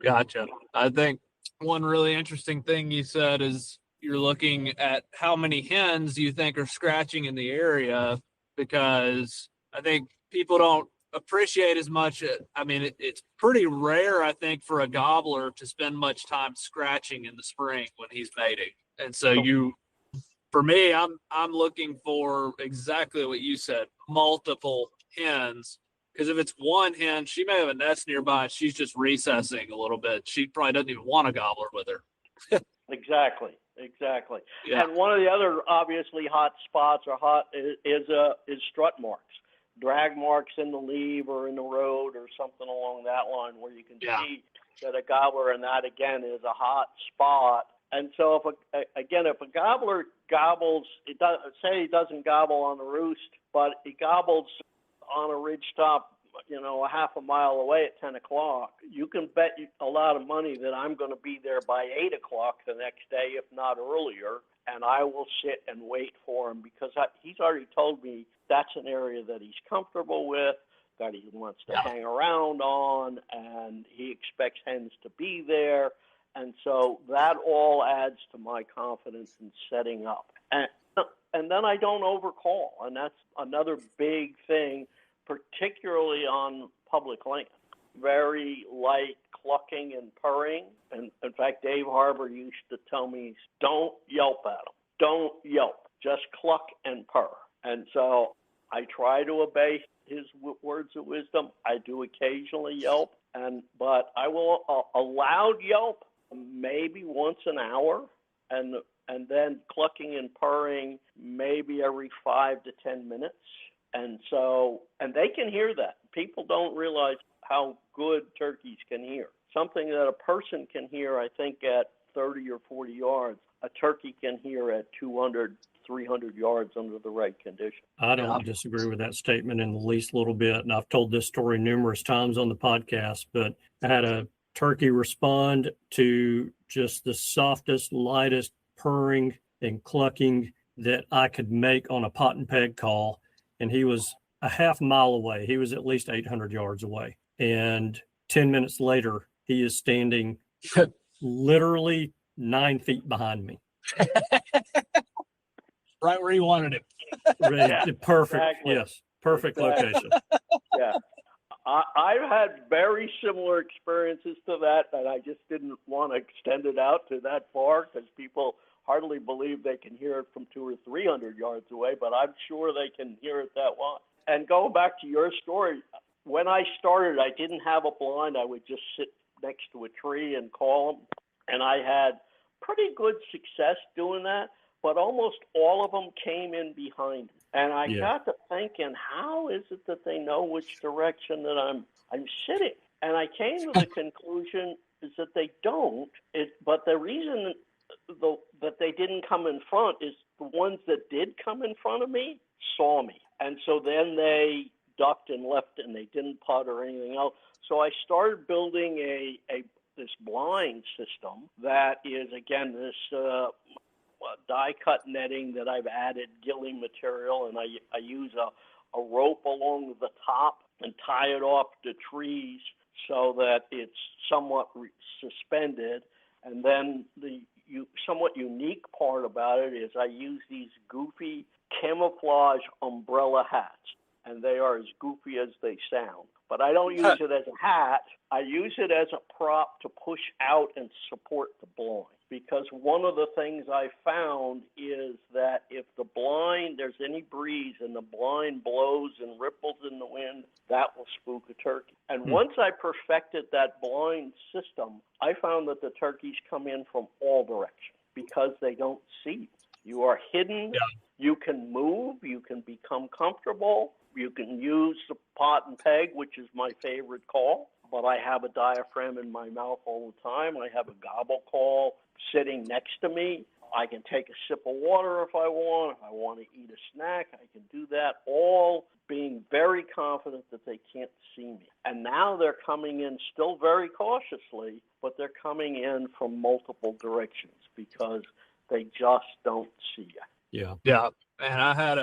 Speaker 8: Gotcha. I think one really interesting thing you said is you're looking at how many hens you think are scratching in the area, because I think people don't appreciate as much. I mean, it's pretty rare, I think, for a gobbler to spend much time scratching in the spring when he's mating. And so for me, I'm looking for exactly what you said, multiple hens. Because if it's one hen, she may have a nest nearby and she's just recessing a little bit. She probably doesn't even want a gobbler with her.
Speaker 9: Exactly.
Speaker 8: Yeah.
Speaker 9: And one of the other obviously hot spots is strut marks, drag marks in the leaf or in the road or something along that line where you can see that a gobbler, and that again is a hot spot. And so if a gobbler gobbles, say he doesn't gobble on the roost, but he gobbles on a ridge top, a half a mile away at 10 o'clock, you can bet a lot of money that I'm going to be there by 8 o'clock the next day, if not earlier, and I will sit and wait for him because he's already told me that's an area that he's comfortable with, that he wants to hang around on, and he expects hens to be there. And so that all adds to my confidence in setting up. And then I don't overcall, and that's another big thing, particularly on public land. Very light clucking and purring. And in fact, Dave Harbour used to tell me, don't yelp at them. Don't yelp. Just cluck and purr. And so I try to obey his words of wisdom. I do occasionally yelp, but I will a loud yelp maybe once an hour, and then clucking and purring maybe every 5 to 10 minutes. And they can hear that. People don't realize how good turkeys can hear. Something that a person can hear, I think, at 30 or 40 yards, a turkey can hear at 200, 300 yards under the right conditions.
Speaker 1: I don't disagree with that statement in the least little bit. And I've told this story numerous times on the podcast, but I had a turkey respond to just the softest, lightest purring and clucking that I could make on a pot and peg call. And he was a half mile away. He was at least 800 yards away. And 10 minutes later, he is standing literally 9 feet behind me.
Speaker 8: Right where you wanted him.
Speaker 1: Perfect.
Speaker 9: Exactly.
Speaker 1: Yes. Perfect location.
Speaker 9: Yeah. I've had very similar experiences to that, and I just didn't want to extend it out to that far because people hardly believe they can hear it from 200 or 300 yards away, but I'm sure they can hear it that way. And going back to your story, when I started, I didn't have a blind. I would just sit next to a tree and call them, and I had pretty good success doing that, but almost all of them came in behind me. And I got to thinking, how is it that they know which direction that I'm sitting? And I came to the conclusion is that they don't. But the reason that they didn't come in front is the ones that did come in front of me saw me. And so then they ducked and left and they didn't putt or anything else. So I started building this blind system that is, again, this die-cut netting that I've added gilling material, and I use a rope along the top and tie it off to trees so that it's somewhat suspended. And then the somewhat unique part about it is I use these goofy camouflage umbrella hats, and they are as goofy as they sound. But I don't use it as a hat. I use it as a prop to push out and support the blind. Because one of the things I found is that if there's any breeze and the blind blows and ripples in the wind, that will spook a turkey. And once I perfected that blind system, I found that the turkeys come in from all directions because they don't see you. You are hidden You can move, you can become comfortable, you can use the pot and peg, which is my favorite call, but I have a diaphragm in my mouth all the time. I have a gobble call sitting next to me. I can take a sip of water if I want. If I want to eat a snack, I can do that, all being very confident that they can't see me. And now they're coming in still very cautiously, but they're coming in from multiple directions because they just don't see you.
Speaker 8: Yeah. And I had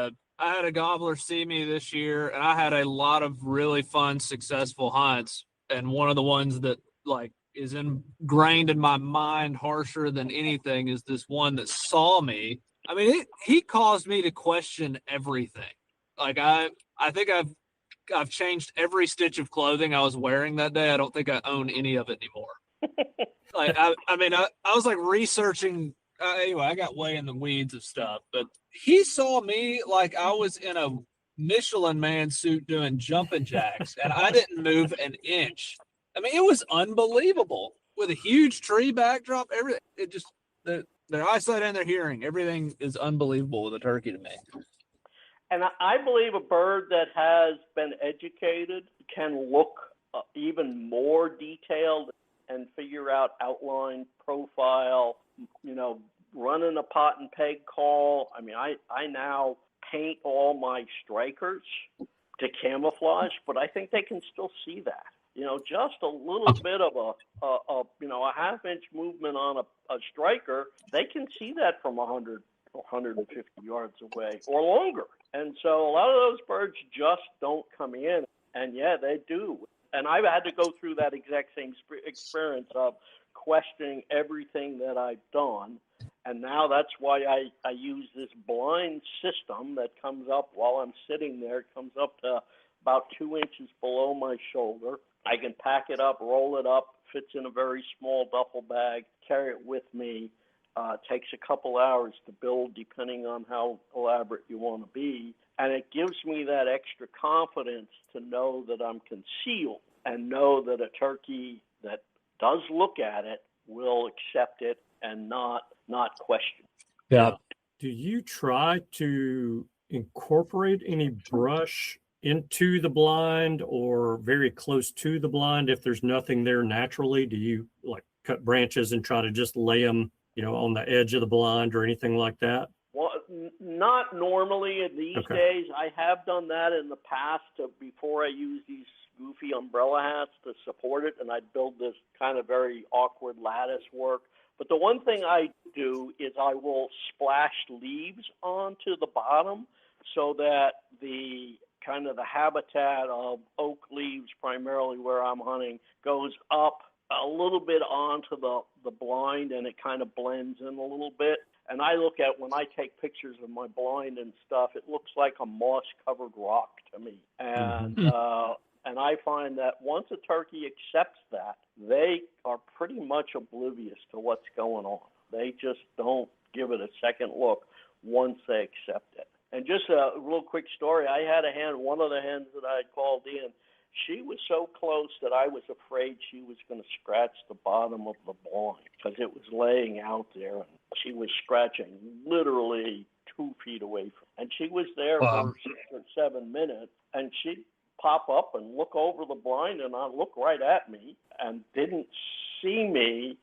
Speaker 8: a gobbler see me this year, and I had a lot of really fun, successful hunts. And one of the ones that like is ingrained in my mind harsher than anything is this one that saw me. I mean, he caused me to question everything. Like I think I've changed every stitch of clothing I was wearing that day. I don't think I own any of it anymore. Like I was like researching. Anyway, I got way in the weeds of stuff, but he saw me like I was in a Michelin Man suit doing jumping jacks, and I didn't move an inch. I mean, it was unbelievable with a huge tree backdrop. Everything, it just their eyesight and their hearing, everything is unbelievable with a turkey to me.
Speaker 9: And I believe a bird that has been educated can look even more detailed and figure out outline, profile, running a pot and peg call. I mean, I now paint all my strikers to camouflage, but I think they can still see that. Just a little bit of a half-inch movement on a striker, they can see that from 100, 150 yards away or longer. And so a lot of those birds just don't come in, and yeah, they do. And I've had to go through that exact same experience of questioning everything that I've done. And now that's why I use this blind system that comes up while I'm sitting there. It comes up to about 2 inches below my shoulder. I can pack it up, roll it up, fits in a very small duffel bag, carry it with me. Takes a couple hours to build depending on how elaborate you want to be. And it gives me that extra confidence to know that I'm concealed and know that a turkey that does look at it will accept it and not question.
Speaker 8: Yeah.
Speaker 1: Do you try to incorporate any brush into the blind or very close to the blind if there's nothing there naturally? Do you like cut branches and try to just lay them, on the edge of the blind or anything like that?
Speaker 9: Well, not normally these days. I have done that in the past before I used these goofy umbrella hats to support it, and I'd build this kind of very awkward lattice work. But the one thing I do is I will splash leaves onto the bottom so that the kind of the habitat of oak leaves, primarily where I'm hunting, goes up a little bit onto the blind, and it kind of blends in a little bit. And I look at, when I take pictures of my blind and stuff, it looks like a moss-covered rock to me. And and I find that once a turkey accepts that, they are pretty much oblivious to what's going on. They just don't give it a second look once they accept it. And just a real quick story, I had a hen, one of the hens that I had called in, she was so close that I was afraid she was going to scratch the bottom of the blind because it was laying out there, and she was scratching literally 2 feet away from it. And she was there for 6 or 7 minutes, and she'd pop up and look over the blind and look right at me and didn't see me,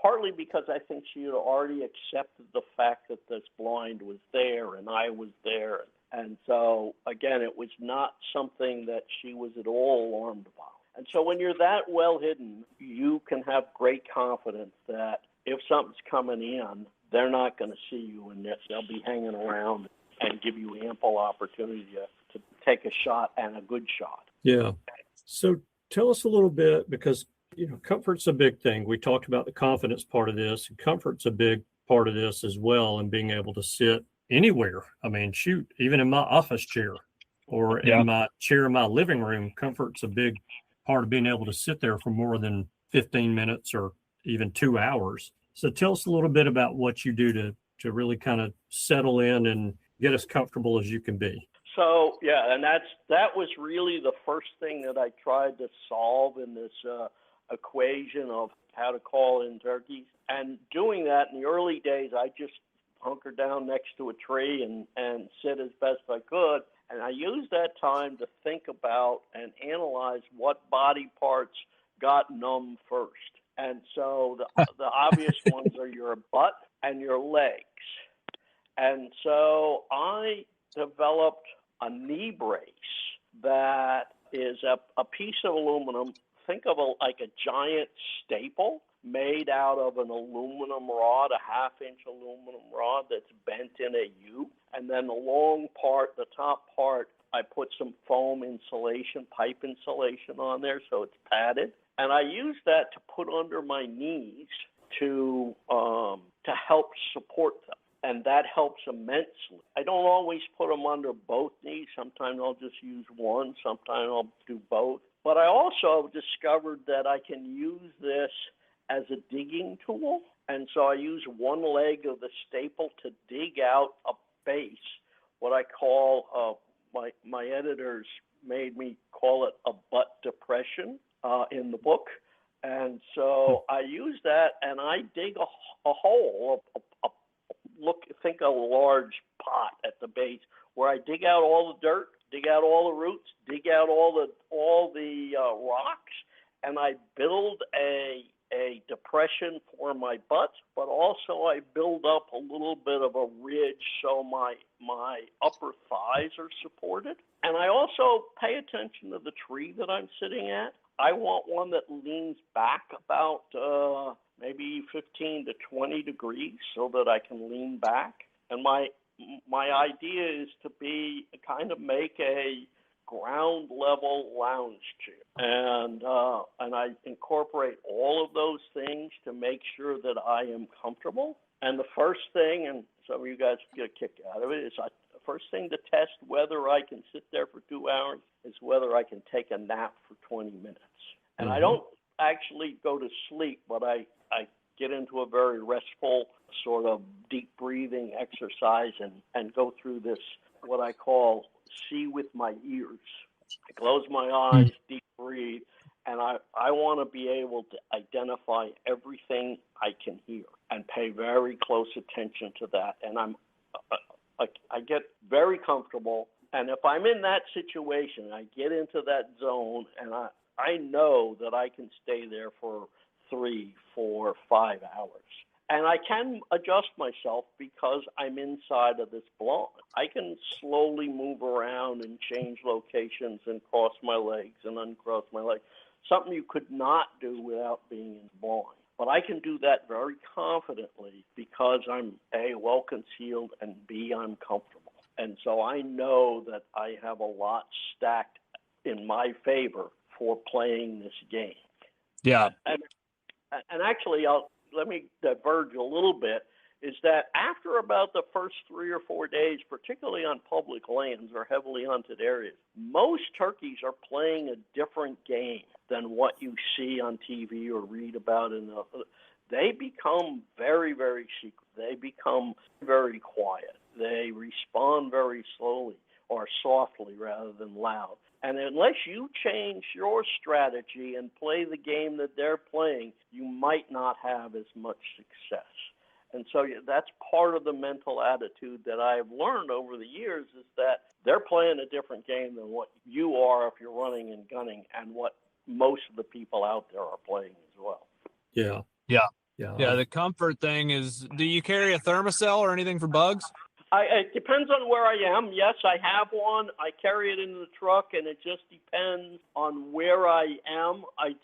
Speaker 9: partly because I think she had already accepted the fact that this blind was there and I was there. And so, again, it was not something that she was at all alarmed about. And so when you're that well hidden, you can have great confidence that if something's coming in, they're not going to see you, and they'll be hanging around and give you ample opportunity to take a shot, and a good shot.
Speaker 1: Yeah. So tell us a little bit, because, comfort's a big thing. We talked about the confidence part of this, and comfort's a big part of this as well, and being able to sit anywhere. I mean, shoot, even in my office chair or in my chair in my living room, comfort's a big part of being able to sit there for more than 15 minutes or even 2 hours. So tell us a little bit about what you do to really kind of settle in and get as comfortable as you can be.
Speaker 9: So, yeah, and that was really the first thing that I tried to solve in this equation of how to call in turkeys. And doing that in the early days, I just hunker down next to a tree and sit as best I could. And I used that time to think about and analyze what body parts got numb first. And so the obvious ones are your butt and your legs. And so I developed a knee brace that is a piece of aluminum. Think of like a giant staple made out of an aluminum rod, a half-inch aluminum rod that's bent in a U. And then the long part, the top part, I put some foam insulation, pipe insulation on there so it's padded. And I use that to put under my knees to help support them. And that helps immensely. I don't always put them under both knees. Sometimes I'll just use one. Sometimes I'll do both. But I also discovered that I can use this as a digging tool. And so I use one leg of the staple to dig out a base, what I call, my editors made me call it a butt depression in the book. And so I use that and I dig a hole, think a large pot at the base where I dig out all the dirt, dig out all the roots, dig out all the rocks, and I build a depression for my butt, but also I build up a little bit of a ridge so my upper thighs are supported. And I also pay attention to the tree that I'm sitting at. I want one that leans back about maybe 15 to 20 degrees so that I can lean back. And my idea is to make a ground level lounge chair. And I incorporate all of those things to make sure that I am comfortable. And the first thing, and some of you guys get a kick out of it, is the first thing to test whether I can sit there for 2 hours is whether I can take a nap for 20 minutes. And I don't actually go to sleep, but I get into a very restful sort of deep breathing exercise and go through this, what I call see with my ears. I close my eyes, deep breathe, and I want to be able to identify everything I can hear and pay very close attention to that. And I get very comfortable. And if I'm in that situation, I get into that zone, and I know that I can stay there for 3, 4, 5 hours. And I can adjust myself because I'm inside of this blind. I can slowly move around and change locations and cross my legs and uncross my legs, something you could not do without being in the blind. But I can do that very confidently because I'm A, well concealed, and B, I'm comfortable. And so I know that I have a lot stacked in my favor for playing this game.
Speaker 8: Yeah.
Speaker 9: And actually, let me diverge a little bit, is that after about the first 3 or 4 days, particularly on public lands or heavily hunted areas, most turkeys are playing a different game than what you see on TV or read about. They become very, very secret. They become very quiet. They respond very slowly or softly rather than loud. And unless you change your strategy and play the game that they're playing, you might not have as much success. And so that's part of the mental attitude that I've learned over the years, is that they're playing a different game than what you are if you're running and gunning, and what most of the people out there are playing as well.
Speaker 1: Yeah.
Speaker 8: The comfort thing is, do you carry a thermocell or anything for bugs?
Speaker 9: It depends on where I am. Yes, I have one. I carry it in the truck, and it just depends on where I am. I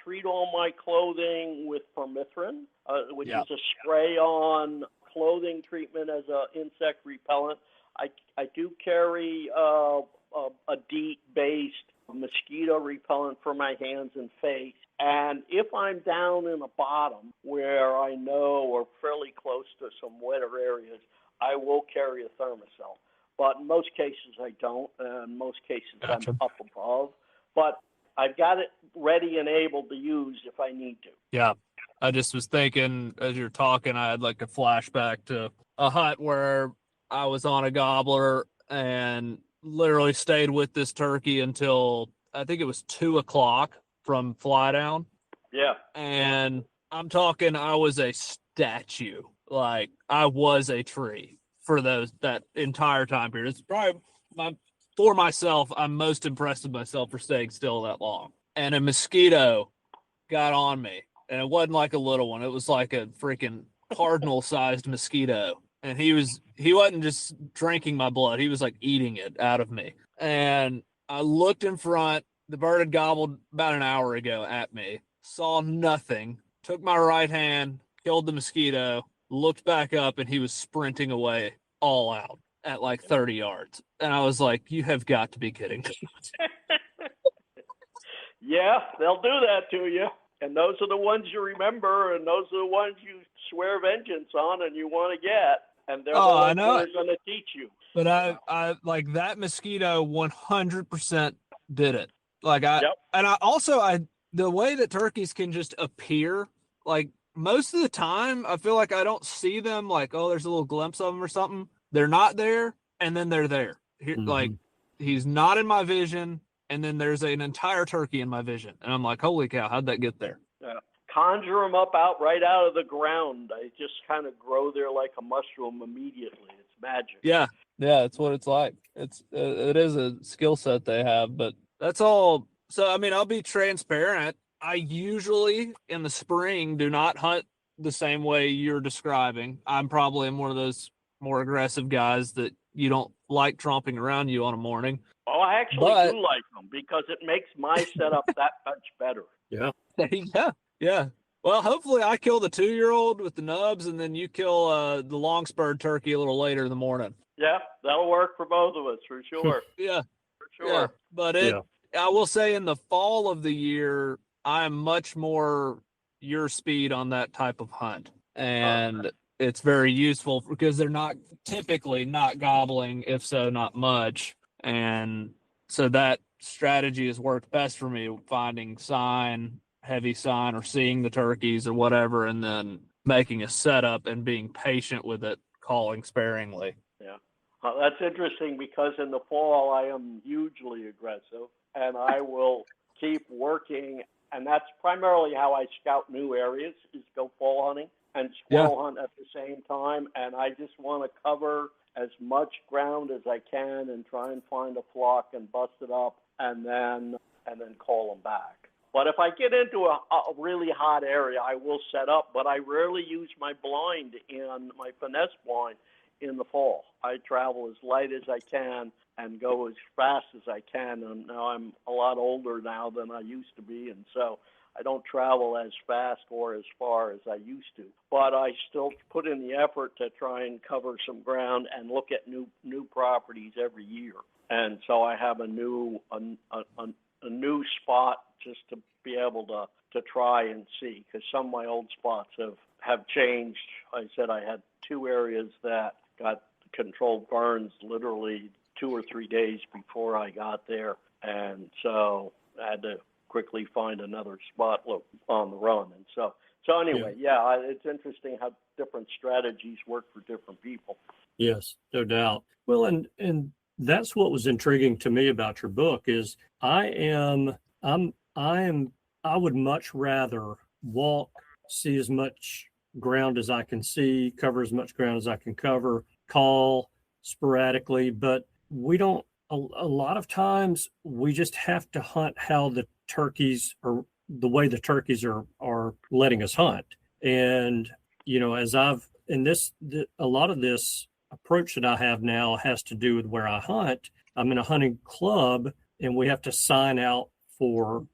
Speaker 9: treat all my clothing with permethrin, which is a spray-on clothing treatment as an insect repellent. I do carry a DEET-based mosquito repellent for my hands and face. And if I'm down in a bottom where I know or fairly close to some wetter areas, I will carry a thermocell. But in most cases, I don't. In most cases, I'm up above. But I've got it ready and able to use if I need to.
Speaker 8: Yeah. I just was thinking, as you're talking, I had like a flashback to a hunt where I was on a gobbler and literally stayed with this turkey until I think it was 2 o'clock from fly down.
Speaker 9: Yeah.
Speaker 8: And I'm talking, I was a statue. like I was a tree for that entire time period. It's probably for myself, I'm most impressed with myself for staying still that long. And a mosquito got on me, and it wasn't like a little one. It was like a freaking cardinal-sized mosquito. And he wasn't just drinking my blood. He was like eating it out of me. And I looked in front. The bird had gobbled about an hour ago at me. Saw nothing. Took my right hand, killed the mosquito, looked back up, and he was sprinting away all out at like 30 yards. And I was like, you have got to be kidding me.
Speaker 9: Yeah, they'll do that to you. And those are the ones you remember, and those are the ones you swear vengeance on and you want to get. And they're the ones that are going to teach you.
Speaker 8: But I like that mosquito 100% did it. Like the way that turkeys can just appear, like most of the time, I feel like I don't see them like, oh, there's a little glimpse of them or something. They're not there, and then they're there. Like he's not in my vision, and then there's an entire turkey in my vision, and I'm like, holy cow, how'd that get there?
Speaker 9: Yeah. Conjure them up right out of the ground. They just kind of grow there like a mushroom immediately. It's magic.
Speaker 8: Yeah, that's what it's like. It is a skill set they have, but that's all. So I mean, I'll be transparent. I usually in the spring do not hunt the same way you're describing. I'm probably one of those more aggressive guys that you don't like tromping around you on a morning.
Speaker 9: Oh, I actually do like them because it makes my setup that much better.
Speaker 1: Yeah.
Speaker 8: Yeah. Well, hopefully I kill the 2-year-old with the nubs, and then you kill the long-spurred turkey a little later in the morning.
Speaker 9: Yeah, that'll work for both of us for sure.
Speaker 8: Yeah.
Speaker 9: For sure.
Speaker 8: Yeah. But I will say in the fall of the year, I am much more your speed on that type of hunt. And it's very useful because they're not typically not gobbling, if so, not much. And so that strategy has worked best for me, finding heavy sign, or seeing the turkeys or whatever, and then making a setup and being patient with it, calling sparingly.
Speaker 9: Yeah. That's interesting because in the fall I am hugely aggressive and I will keep working. And that's primarily how I scout new areas, is go fall hunting and squirrel hunt at the same time. And I just want to cover as much ground as I can and try and find a flock and bust it up and then call them back. But if I get into a really hot area, I will set up, but I rarely use my blind my finesse blind in the fall. I travel as light as I can and go as fast as I can. And now I'm a lot older now than I used to be, and so I don't travel as fast or as far as I used to. But I still put in the effort to try and cover some ground and look at new properties every year. And so I have a new spot just to be able to try and see, because some of my old spots have changed. I said I had 2 areas that got controlled burns literally 2 or 3 days before I got there, and so I had to quickly find another spot on the run. And so anyway, it's interesting how different strategies work for different people.
Speaker 1: Yes, no doubt. Well, and that's what was intriguing to me about your book is I would much rather walk, see as much ground as I can see, cover as much ground as I can cover, call sporadically, but we don't, a lot of times we just have to hunt how the turkeys, or the way the turkeys are letting us hunt. And, as a lot of this approach that I have now has to do with where I hunt. I'm in a hunting club and we have to sign out for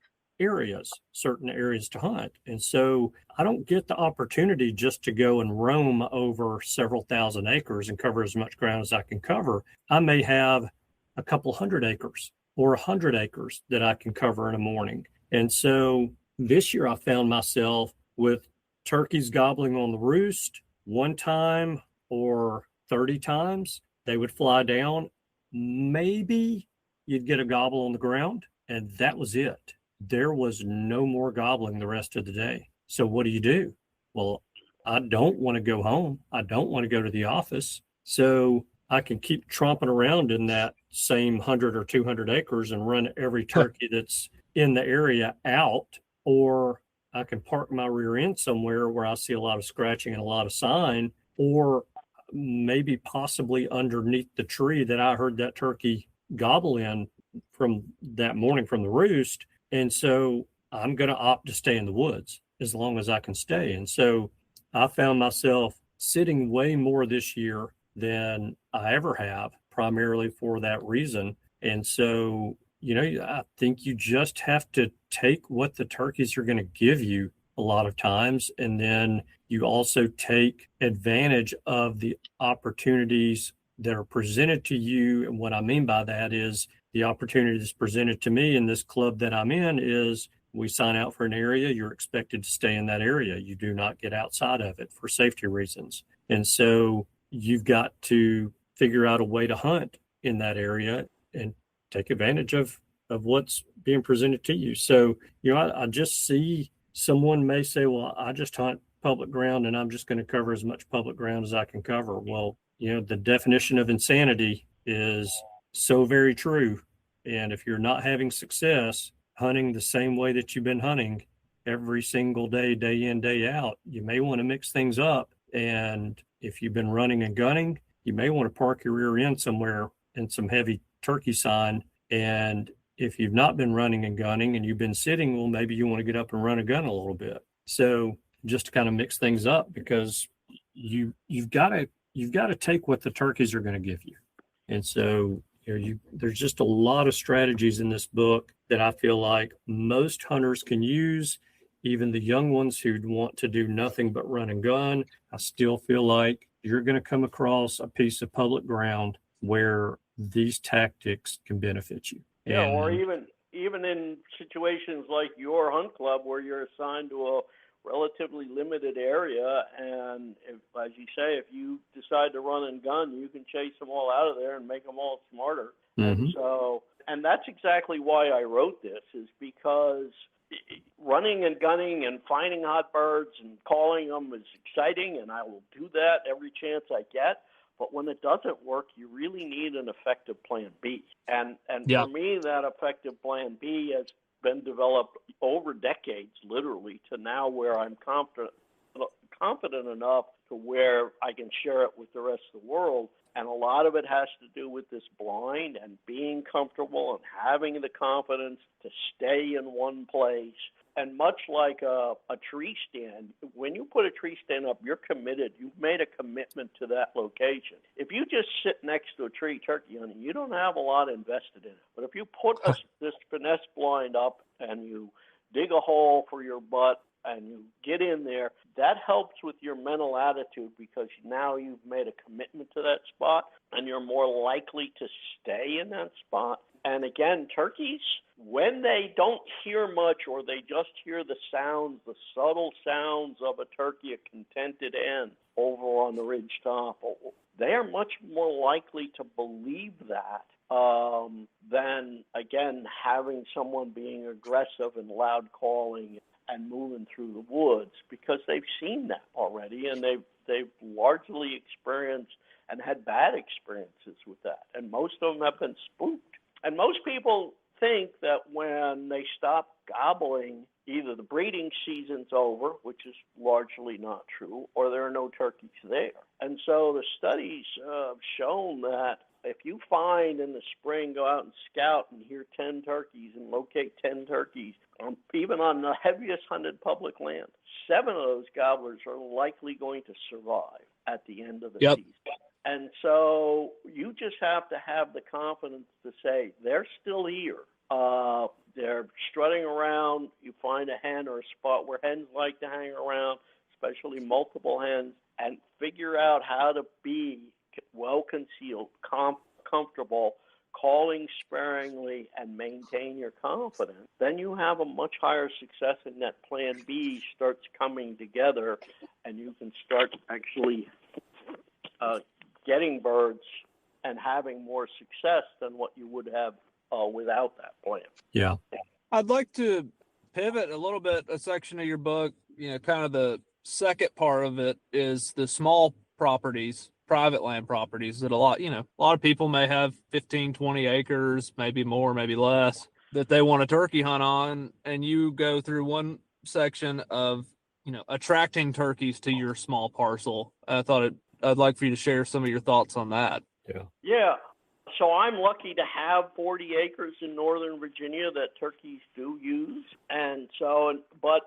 Speaker 1: certain areas to hunt. And so I don't get the opportunity just to go and roam over several thousand acres and cover as much ground as I can cover. I may have a couple 100 acres or 100 acres that I can cover in a morning. And so this year I found myself with turkeys gobbling on the roost one time or 30 times. They would fly down. Maybe you'd get a gobble on the ground, and that was it. There was no more gobbling the rest of the day. So what do? Well, I don't want to go home. I don't want to go to the office. So I can keep tromping around in that same 100 or 200 acres and run every turkey that's in the area out, or I can park my rear end somewhere where I see a lot of scratching and a lot of sign or maybe possibly underneath the tree that I heard that turkey gobble in from that morning from the roost. And so I'm going to opt to stay in the woods as long as I can stay. And so I found myself sitting way more this year than I ever have, primarily for that reason. And so, I think you just have to take what the turkeys are going to give you a lot of times. And then you also take advantage of the opportunities that are presented to you. And what I mean by that is the opportunity that's presented to me in this club that I'm in is we sign out for an area, you're expected to stay in that area. You do not get outside of it for safety reasons. And so you've got to figure out a way to hunt in that area and take advantage of what's being presented to you. So, I just see someone may say, well, I just hunt public ground and I'm just going to cover as much public ground as I can cover. Well, the definition of insanity is so very true. And if you're not having success hunting the same way that you've been hunting every single day, day in, day out, you may want to mix things up. And if you've been running and gunning, you may want to park your rear end somewhere in some heavy turkey sign. And if you've not been running and gunning and you've been sitting, well, maybe you want to get up and run a gun a little bit. So just to kind of mix things up, because you've got to take what the turkeys are going to give you. And so there's just a lot of strategies in this book that I feel like most hunters can use, even the young ones who want to do nothing but run and gun. I still feel like you're going to come across a piece of public ground where these tactics can benefit you.
Speaker 9: Yeah, or even in situations like your hunt club where you're assigned to a relatively limited area, and if, as you say, if you decide to run and gun, you can chase them all out of there and make them all smarter.
Speaker 1: Mm-hmm.
Speaker 9: And that's exactly why I wrote this, is because running and gunning and finding hot birds and calling them is exciting, and I will do that every chance I get. But when it doesn't work, you really need an effective plan B. And for me, that effective plan B has been developed over decades, literally, to now where I'm confident enough to where I can share it with the rest of the world. And a lot of it has to do with this blind and being comfortable and having the confidence to stay in one place. And much like a tree stand, when you put a tree stand up, you're committed. You've made a commitment to that location. If you just sit next to a tree turkey hunting, you don't have a lot invested in it. But if you put this finesse blind up and you dig a hole for your butt and you get in there, that helps with your mental attitude, because now you've made a commitment to that spot and you're more likely to stay in that spot. And again, turkeys, when they don't hear much or they just hear the sounds, the subtle sounds of a turkey, a contented hen over on the ridge top, they are much more likely to believe that than, again, having someone being aggressive and loud calling and moving through the woods, because they've seen that already and they've largely experienced and had bad experiences with that. And most of them have been spooked. And most people think that when they stop gobbling, either the breeding season's over, which is largely not true, or there are no turkeys there. And so the studies have shown that if you find in the spring, go out and scout and hear 10 turkeys and locate 10 turkeys, even on the heaviest hunted public land, 7 of those gobblers are likely going to survive at the end of the season. And so you just have to have the confidence to say, they're still here. They're strutting around. You find a hen or a spot where hens like to hang around, especially multiple hens, and figure out how to be well concealed, comfortable, calling sparingly, and maintain your confidence. Then you have a much higher success, and that plan B starts coming together, and you can start actually getting birds and having more success than what you would have without that plan.
Speaker 1: Yeah.
Speaker 8: I'd like to pivot a little bit, a section of your book, kind of the second part of it is the small properties, private land properties that a lot of people may have 15, 20 acres, maybe more, maybe less, that they want a turkey hunt on. And you go through one section of, attracting turkeys to your small parcel. I thought it I'd like for you to share some of your thoughts on that.
Speaker 9: Yeah. So I'm lucky to have 40 acres in Northern Virginia that turkeys do use. And so, but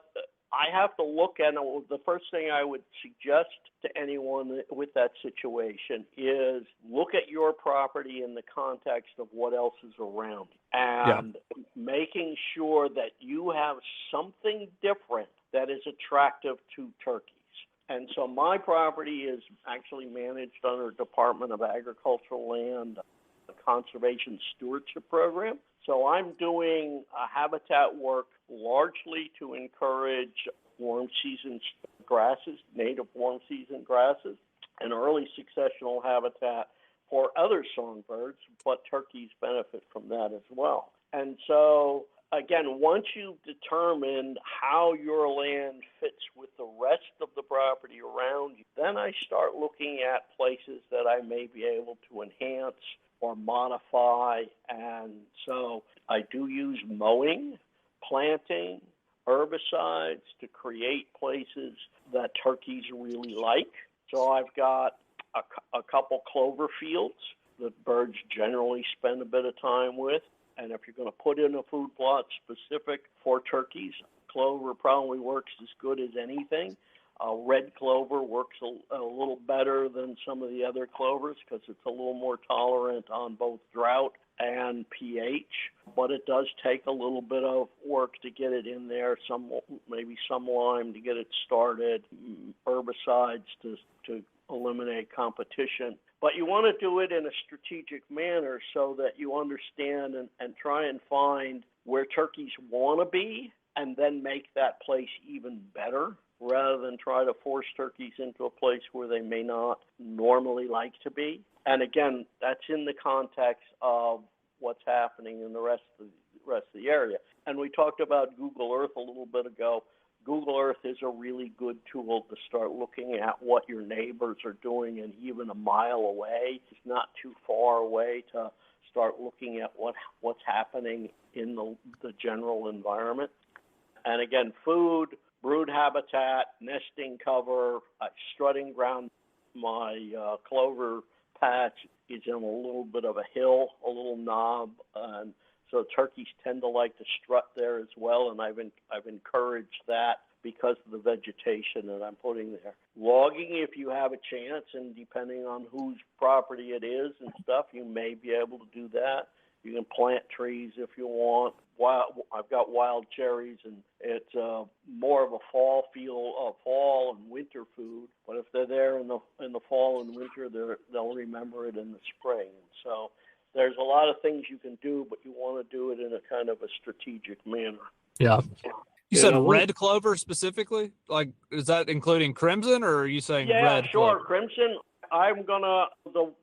Speaker 9: I have to look at it. The first thing I would suggest to anyone with that situation is look at your property in the context of what else is around and making sure that you have something different that is attractive to turkeys. And so my property is actually managed under Department of Agricultural Land Conservation Stewardship Program. So I'm doing habitat work largely to encourage warm season grasses, native warm season grasses, and early successional habitat for other songbirds, but turkeys benefit from that as well. And so, again, once you've determined how your land fits with the rest of the property around you, then I start looking at places that I may be able to enhance or modify. And so I do use mowing, planting, herbicides to create places that turkeys really like. So I've got a couple clover fields that birds generally spend a bit of time with. And if you're going to put in a food plot specific for turkeys, clover probably works as good as anything. Red clover works a little better than some of the other clovers because it's a little more tolerant on both drought and pH, but it does take a little bit of work to get it in there, maybe some lime to get it started, herbicides to eliminate competition. But you want to do it in a strategic manner so that you understand and try and find where turkeys want to be and then make that place even better rather than try to force turkeys into a place where they may not normally like to be. And again, that's in the context of what's happening in the rest of the area. And we talked about Google Earth a little bit ago. Google Earth is a really good tool to start looking at what your neighbors are doing, and even a mile away, it's not too far away to start looking at what's happening in the general environment. And again, food, brood habitat, nesting cover, strutting ground. My clover patch is in a little bit of a hill, a little knob, and so turkeys tend to like to strut there as well, and I've encouraged that because of the vegetation that I'm putting there. Logging, if you have a chance, and depending on whose property it is and stuff, you may be able to do that. You can plant trees if you want. I've got wild cherries, and it's more of a fall and winter food. But if they're there in the fall and winter, they'll remember it in the spring. So there's a lot of things you can do, but you want to do it in a kind of a strategic manner.
Speaker 8: Yeah. You said red clover specifically? Like, is that including crimson, or are you saying red
Speaker 9: sure,
Speaker 8: clover?
Speaker 9: Crimson. I'm gonna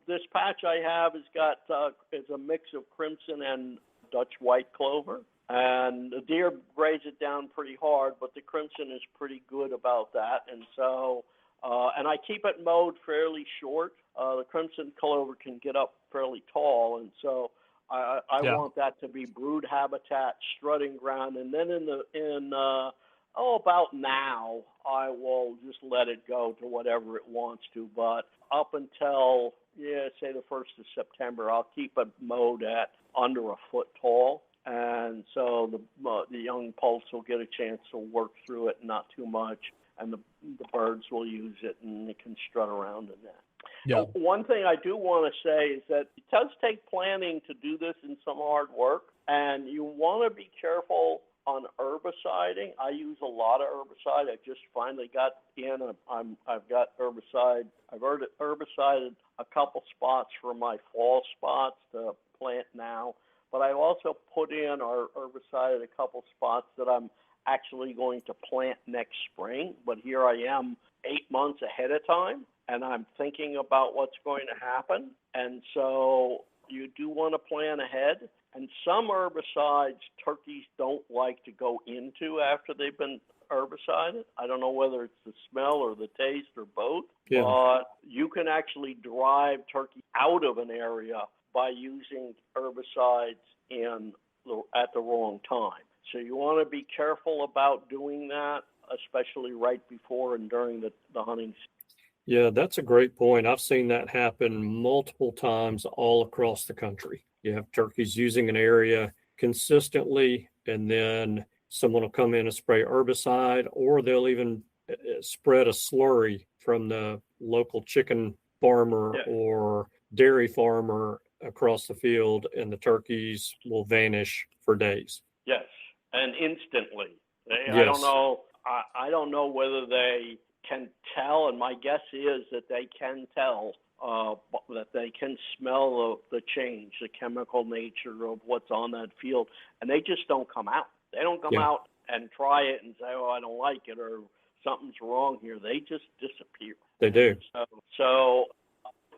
Speaker 9: this patch I have has got it's a mix of crimson and Dutch white clover, and the deer graze it down pretty hard, but the crimson is pretty good about that, and so and I keep it mowed fairly short. The crimson clover can get up fairly tall, and so I want that to be brood habitat, strutting ground, and then about now, I will just let it go to whatever it wants to. But up until, say the 1st of September, I'll keep it mowed at under a foot tall. And so the young poults will get a chance to work through it, not too much. And the birds will use it, and they can strut around in that.
Speaker 8: Yeah.
Speaker 9: One thing I do want to say is that it does take planning to do this and some hard work. And you want to be careful on herbiciding. I use a lot of herbicide. I just finally got in. I've got herbicide. I've herbicided a couple spots for my fall spots to plant now. But I also put in or herbicided a couple spots that I'm actually going to plant next spring. But here I am 8 months ahead of time, and I'm thinking about what's going to happen. And so you do want to plan ahead. And some herbicides turkeys don't like to go into after they've been herbicided. I don't know whether it's the smell or the taste or both, but you can actually drive turkey out of an area by using herbicides at the wrong time. So you want to be careful about doing that, especially right before and during the hunting season.
Speaker 1: Yeah, that's a great point. I've seen that happen multiple times all across the country. You have turkeys using an area consistently, and then someone will come in and spray herbicide, or they'll even spread a slurry from the local chicken farmer or dairy farmer across the field, and the turkeys will vanish for days.
Speaker 9: Yes, and instantly.
Speaker 1: Yes.
Speaker 9: I don't know whether they can tell, and my guess is that they can tell, that they can smell the change, the chemical nature of what's on that field, and they just don't come out. They don't come out and try it and say, "Oh, I don't like it," or "Something's wrong here." They just disappear.
Speaker 1: They do.
Speaker 9: So,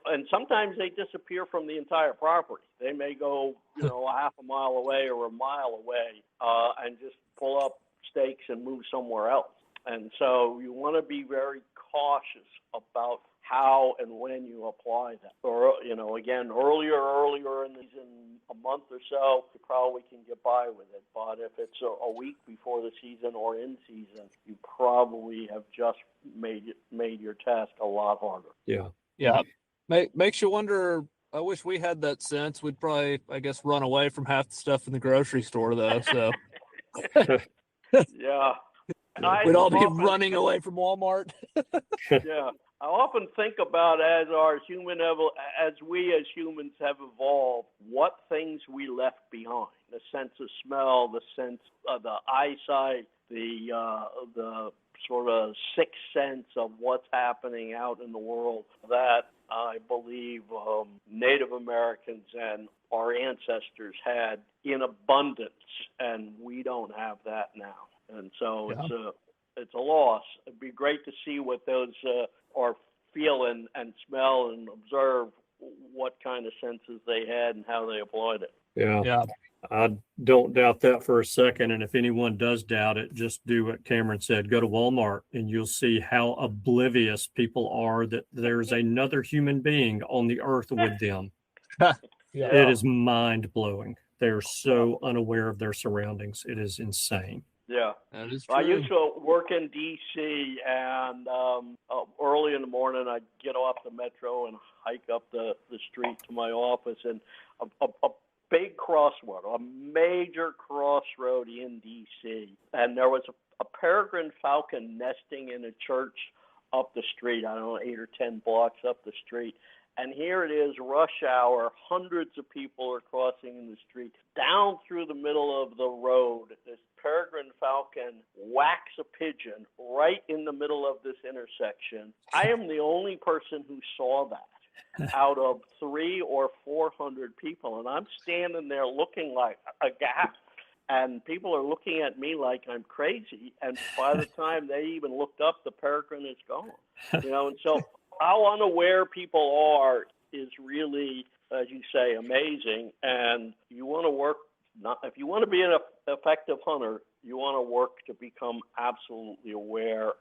Speaker 9: and sometimes they disappear from the entire property. They may go, a half a mile away or a mile away, and just pull up stakes and move somewhere else. And so you want to be very cautious about how and when you apply that. Or, again, earlier in the season, a month or so, you probably can get by with it. But if it's a week before the season or in season, you probably have just made your task a lot harder.
Speaker 1: Yeah.
Speaker 8: Yeah. Makes you wonder. I wish we had that sense. We'd probably, I guess, run away from half the stuff in the grocery store, though. So
Speaker 9: yeah.
Speaker 8: We'd all be running away from Walmart.
Speaker 9: Yeah. I often think about as we as humans have evolved, what things we left behind. The sense of smell, the sense of the eyesight, the sort of sixth sense of what's happening out in the world that I believe Native Americans and our ancestors had in abundance, and we don't have that now. And so it's a loss. It'd be great to see what those or feel and smell and observe what kind of senses they had and how they applied it.
Speaker 1: Yeah. I don't doubt that for a second. And if anyone does doubt it, just do what Cameron said. Go to Walmart and you'll see how oblivious people are that there's another human being on the earth with them. It is mind-blowing. They're so unaware of their surroundings. It is insane.
Speaker 9: Yeah.
Speaker 8: That is true.
Speaker 9: I used to work in D.C. and early in the morning I'd get off the metro and hike up the street to my office, and a big crossroad, a major crossroad in D.C. And there was a peregrine falcon nesting in a church up the street, I don't know, 8 or 10 blocks up the street. And here it is, rush hour, hundreds of people are crossing in the street. Down through the middle of the road, this peregrine falcon whacks a pigeon right in the middle of this intersection. I am the only person who saw that out of 300 or 400 people. And I'm standing there looking like a gap. And people are looking at me like I'm crazy. And by the time they even looked up, the peregrine is gone. And so how unaware people are is really, as you say, amazing. And you want to work, if you want to be an effective hunter, you want to work to become absolutely aware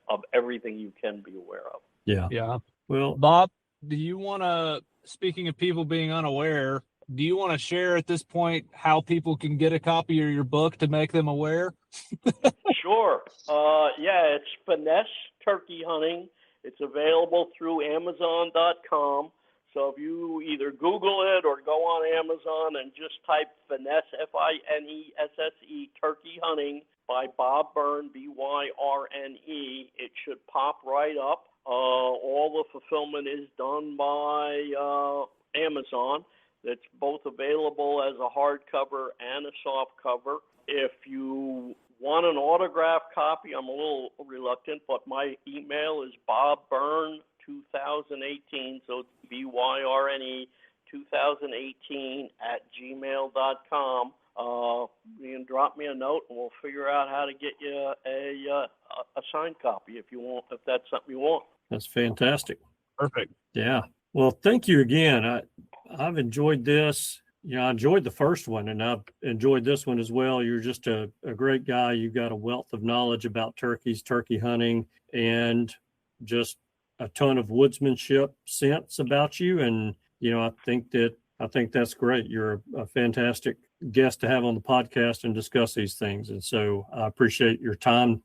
Speaker 9: of everything you can be aware of.
Speaker 8: Yeah. Well, Bob, do you want to, speaking of people being unaware, do you want to share at this point how people can get a copy of your book to make them aware?
Speaker 9: Sure. It's Finesse Turkey Hunting. It's available through Amazon.com. So if you either Google it or go on Amazon and just type Finesse, Finesse, Turkey Hunting by Bob Byrne, Byrne, it should pop right up. All the fulfillment is done by Amazon. It's both available as a hardcover and a soft cover. If you want an autographed copy, I'm a little reluctant, but my email is bobbyrne2018, so it's Byrne 2018 @gmail.com. You can drop me a note, and we'll figure out how to get you a signed copy if that's something you want.
Speaker 1: That's fantastic.
Speaker 8: Perfect.
Speaker 1: Yeah. Well, thank you again. I've enjoyed this. I enjoyed the first one, and I've enjoyed this one as well. You're just a great guy. You've got a wealth of knowledge about turkeys, turkey hunting, and just a ton of woodsmanship sense about you. And, I think that's great. You're a fantastic guest to have on the podcast and discuss these things. And so I appreciate your times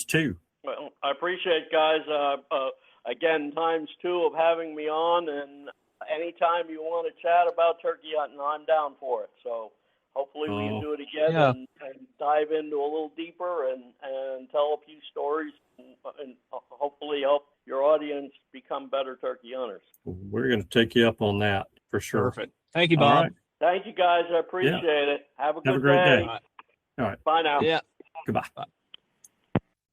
Speaker 1: too.
Speaker 9: Well, I appreciate it, guys. again, times two of having me on. And anytime you want to chat about turkey hunting, I'm down for it. So hopefully we can do it again and dive into a little deeper and tell a few stories and hopefully help your audience become better turkey hunters.
Speaker 1: We're going to take you up on that for sure.
Speaker 8: Perfect. Thank you, Bob.
Speaker 1: All right.
Speaker 9: Thank you, guys. I appreciate it. Have a good
Speaker 1: great day.
Speaker 9: All
Speaker 1: right.
Speaker 9: Bye now.
Speaker 8: Yeah.
Speaker 1: Goodbye. Bye.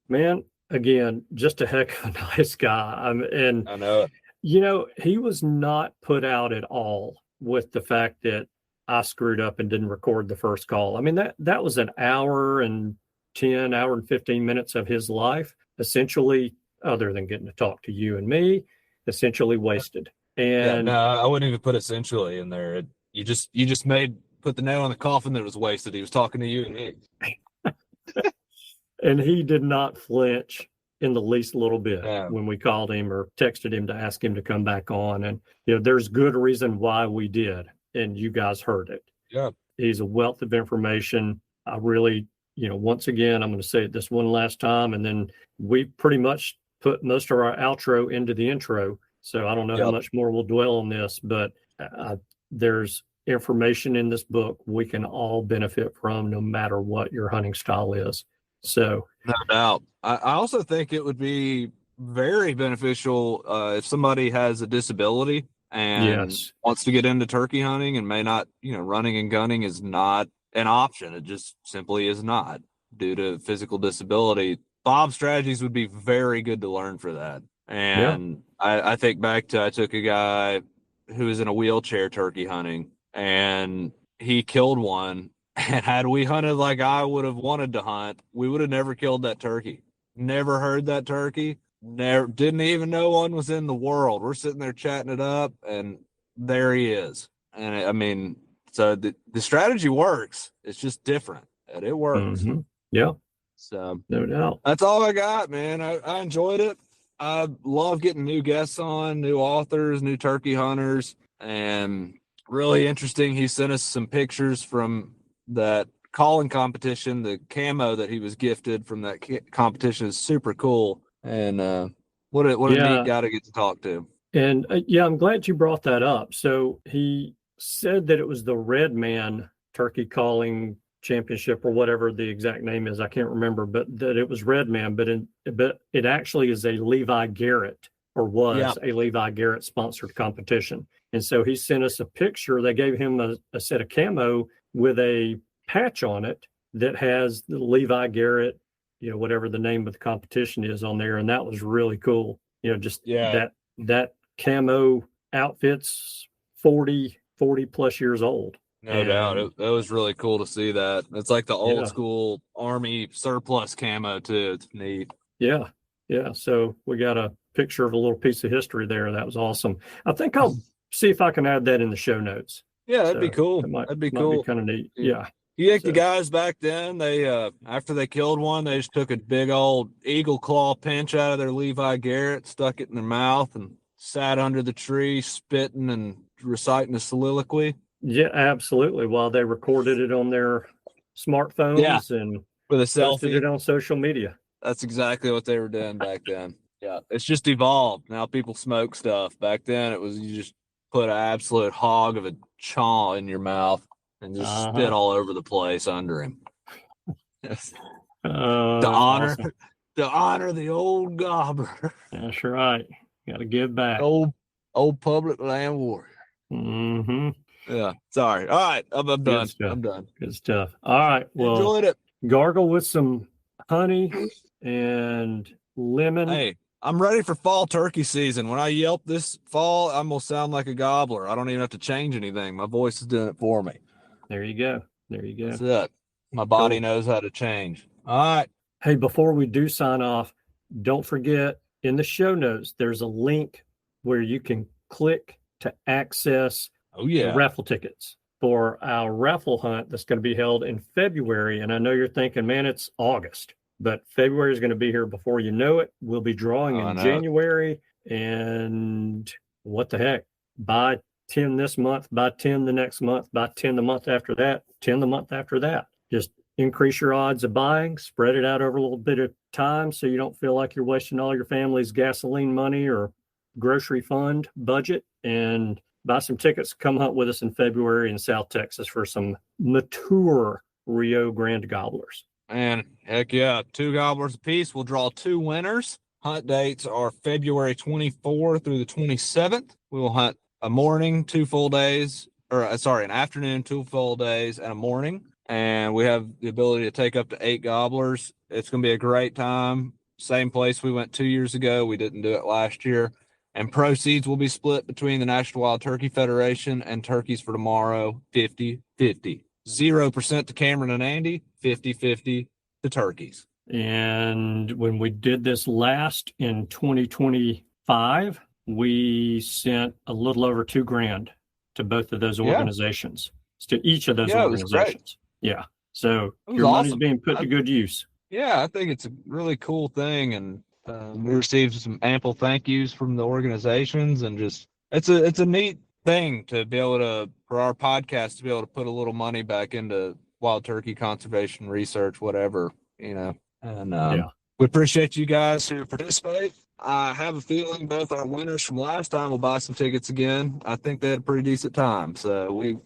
Speaker 1: Man, again, just a heck of a nice guy. And
Speaker 8: I know it.
Speaker 1: You know, he was not put out at all with the fact that I screwed up and didn't record the first call. I mean, that was an hour and 15 minutes of his life, essentially, other than getting to talk to you and me, essentially wasted. And
Speaker 8: no, I wouldn't even put essentially in there. You just put the nail in the coffin that was wasted. He was talking to you and me.
Speaker 1: And he did not flinch in the least little bit when we called him or texted him to ask him to come back on. And, you know, there's good reason why we did. And you guys heard it.
Speaker 8: Yeah.
Speaker 1: He's a wealth of information. I really, you know, once again, I'm going to say it this one last time. And then we pretty much put most of our outro into the intro. So I don't know how much more we'll dwell on this, but there's information in this book we can all benefit from no matter what your hunting style is. So
Speaker 8: no doubt. I also think it would be very beneficial if somebody has a disability and wants to get into turkey hunting and may not, you know, running and gunning is not an option. It just simply is not due to physical disability. Bob's strategies would be very good to learn for that. And I think back to, I took a guy who was in a wheelchair turkey hunting and he killed one. And had we hunted like I would have wanted to hunt, we would have never killed that turkey. Never heard that turkey. Never, didn't even know one was in the world. We're sitting there chatting it up, and there he is. And I mean, so the strategy works. It's just different, and it works.
Speaker 1: Mm-hmm. Yeah.
Speaker 8: So
Speaker 1: no doubt.
Speaker 8: That's all I got, man. I enjoyed it. I love getting new guests on, new authors, new turkey hunters, and really interesting. He sent us some pictures from that calling competition. The camo that he was gifted from that competition is super cool. And what a neat guy to get to talk to.
Speaker 1: And I'm glad you brought that up. So he said that it was the Red Man Turkey Calling Championship or whatever the exact name is. I can't remember, but that it was Red Man, but it actually is a Levi Garrett or was a Levi Garrett sponsored competition. And so he sent us a picture. They gave him a set of camo with a patch on it that has the Levi Garrett, you know, whatever the name of the competition is on there. And that was really cool. You know, just that camo outfit's 40 plus years old.
Speaker 8: No doubt. It was really cool to see that. It's like the old school Army surplus camo too. It's neat.
Speaker 1: Yeah. Yeah. So we got a picture of a little piece of history there. That was awesome. I think I'll see if I can add that in the show notes.
Speaker 8: Yeah, that'd be cool. That'd be cool.
Speaker 1: Kind of neat. Yeah.
Speaker 8: You think the guys back then, they after they killed one, they just took a big old eagle claw pinch out of their Levi Garrett, stuck it in their mouth, and sat under the tree, spitting and reciting a soliloquy?
Speaker 1: Yeah, absolutely. While they recorded it on their smartphones and
Speaker 8: with a
Speaker 1: posted
Speaker 8: selfie
Speaker 1: it on social media.
Speaker 8: That's exactly what they were doing back then. Yeah, it's just evolved. Now people smoke stuff. Back then, it was you just put an absolute hog of a chaw in your mouth and just spit all over the place under him. To honor the old gobbler.
Speaker 1: That's right. Got to give back.
Speaker 8: Old public land warrior.
Speaker 1: Mm-hmm.
Speaker 8: Yeah. Sorry. All right. I'm done. I'm done.
Speaker 1: Good stuff. All right. Well,
Speaker 8: enjoyed it.
Speaker 1: Gargle with some honey and lemon.
Speaker 8: Hey, I'm ready for fall turkey season. When I yelp this fall, I'm going to sound like a gobbler. I don't even have to change anything. My voice is doing it for me.
Speaker 1: There you go. There you go.
Speaker 8: That's it. My body knows how to change. All right.
Speaker 1: Hey, before we do sign off, don't forget in the show notes, there's a link where you can click to access the raffle tickets for our raffle hunt that's going to be held in February. And I know you're thinking, man, it's August, but February is going to be here before you know it. We'll be drawing in January. And what the heck? Buy 10 this month, buy 10 the next month, buy 10 the month after that, 10 the month after that. Just increase your odds of buying, spread it out over a little bit of time so you don't feel like you're wasting all your family's gasoline money or grocery fund budget, and buy some tickets. Come hunt with us in February in South Texas for some mature Rio Grande gobblers.
Speaker 8: And heck yeah, 2 gobblers apiece. We'll draw 2 winners. Hunt dates are February 24th through the 27th. We will hunt a morning, 2 full days, an afternoon, 2 full days, and a morning. And we have the ability to take up to 8 gobblers. It's going to be a great time. Same place we went 2 years ago. We didn't do it last year. And proceeds will be split between the National Wild Turkey Federation and Turkeys for Tomorrow, 50-50. 0% to Cameron and Andy, 50-50 to turkeys.
Speaker 1: And when we did this last in 2025, we sent a little over $2,000 to both of those organizations, to each of those organizations. Yeah. So your money's being put to good use.
Speaker 8: Yeah, I think it's a really cool thing. And we received some ample thank yous from the organizations, and just it's a neat thing to be able to, for our podcast, to be able to put a little money back into wild turkey conservation research, whatever, and we appreciate you guys who participate. I have a feeling both our winners from last time will buy some tickets again. I think they had a pretty decent time, so we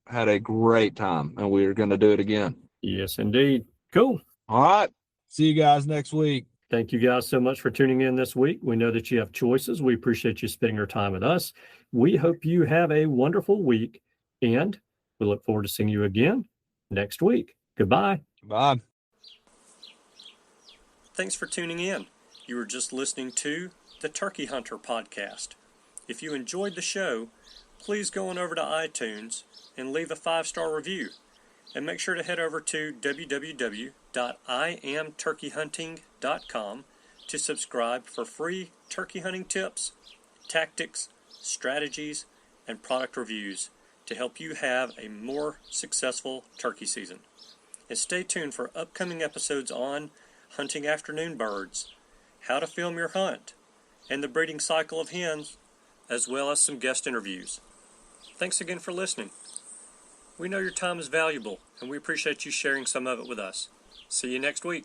Speaker 8: had a great time, and we're going to do it again.
Speaker 1: Yes, indeed. Cool.
Speaker 8: All right. See you guys next week.
Speaker 1: Thank you guys so much for tuning in this week. We know that you have choices. We appreciate you spending your time with us. We hope you have a wonderful week, and we look forward to seeing you again next week. Goodbye.
Speaker 8: Bye.
Speaker 1: Thanks for tuning in. You were just listening to the Turkey Hunter podcast. If you enjoyed the show, please go on over to iTunes and leave a 5-star review. And make sure to head over to www.iamturkeyhunting.com to subscribe for free turkey hunting tips, tactics, strategies, and product reviews to help you have a more successful turkey season. And stay tuned for upcoming episodes on hunting afternoon birds, how to film your hunt, and the breeding cycle of hens, as well as some guest interviews. Thanks again for listening. We know your time is valuable, and we appreciate you sharing some of it with us. See you next week.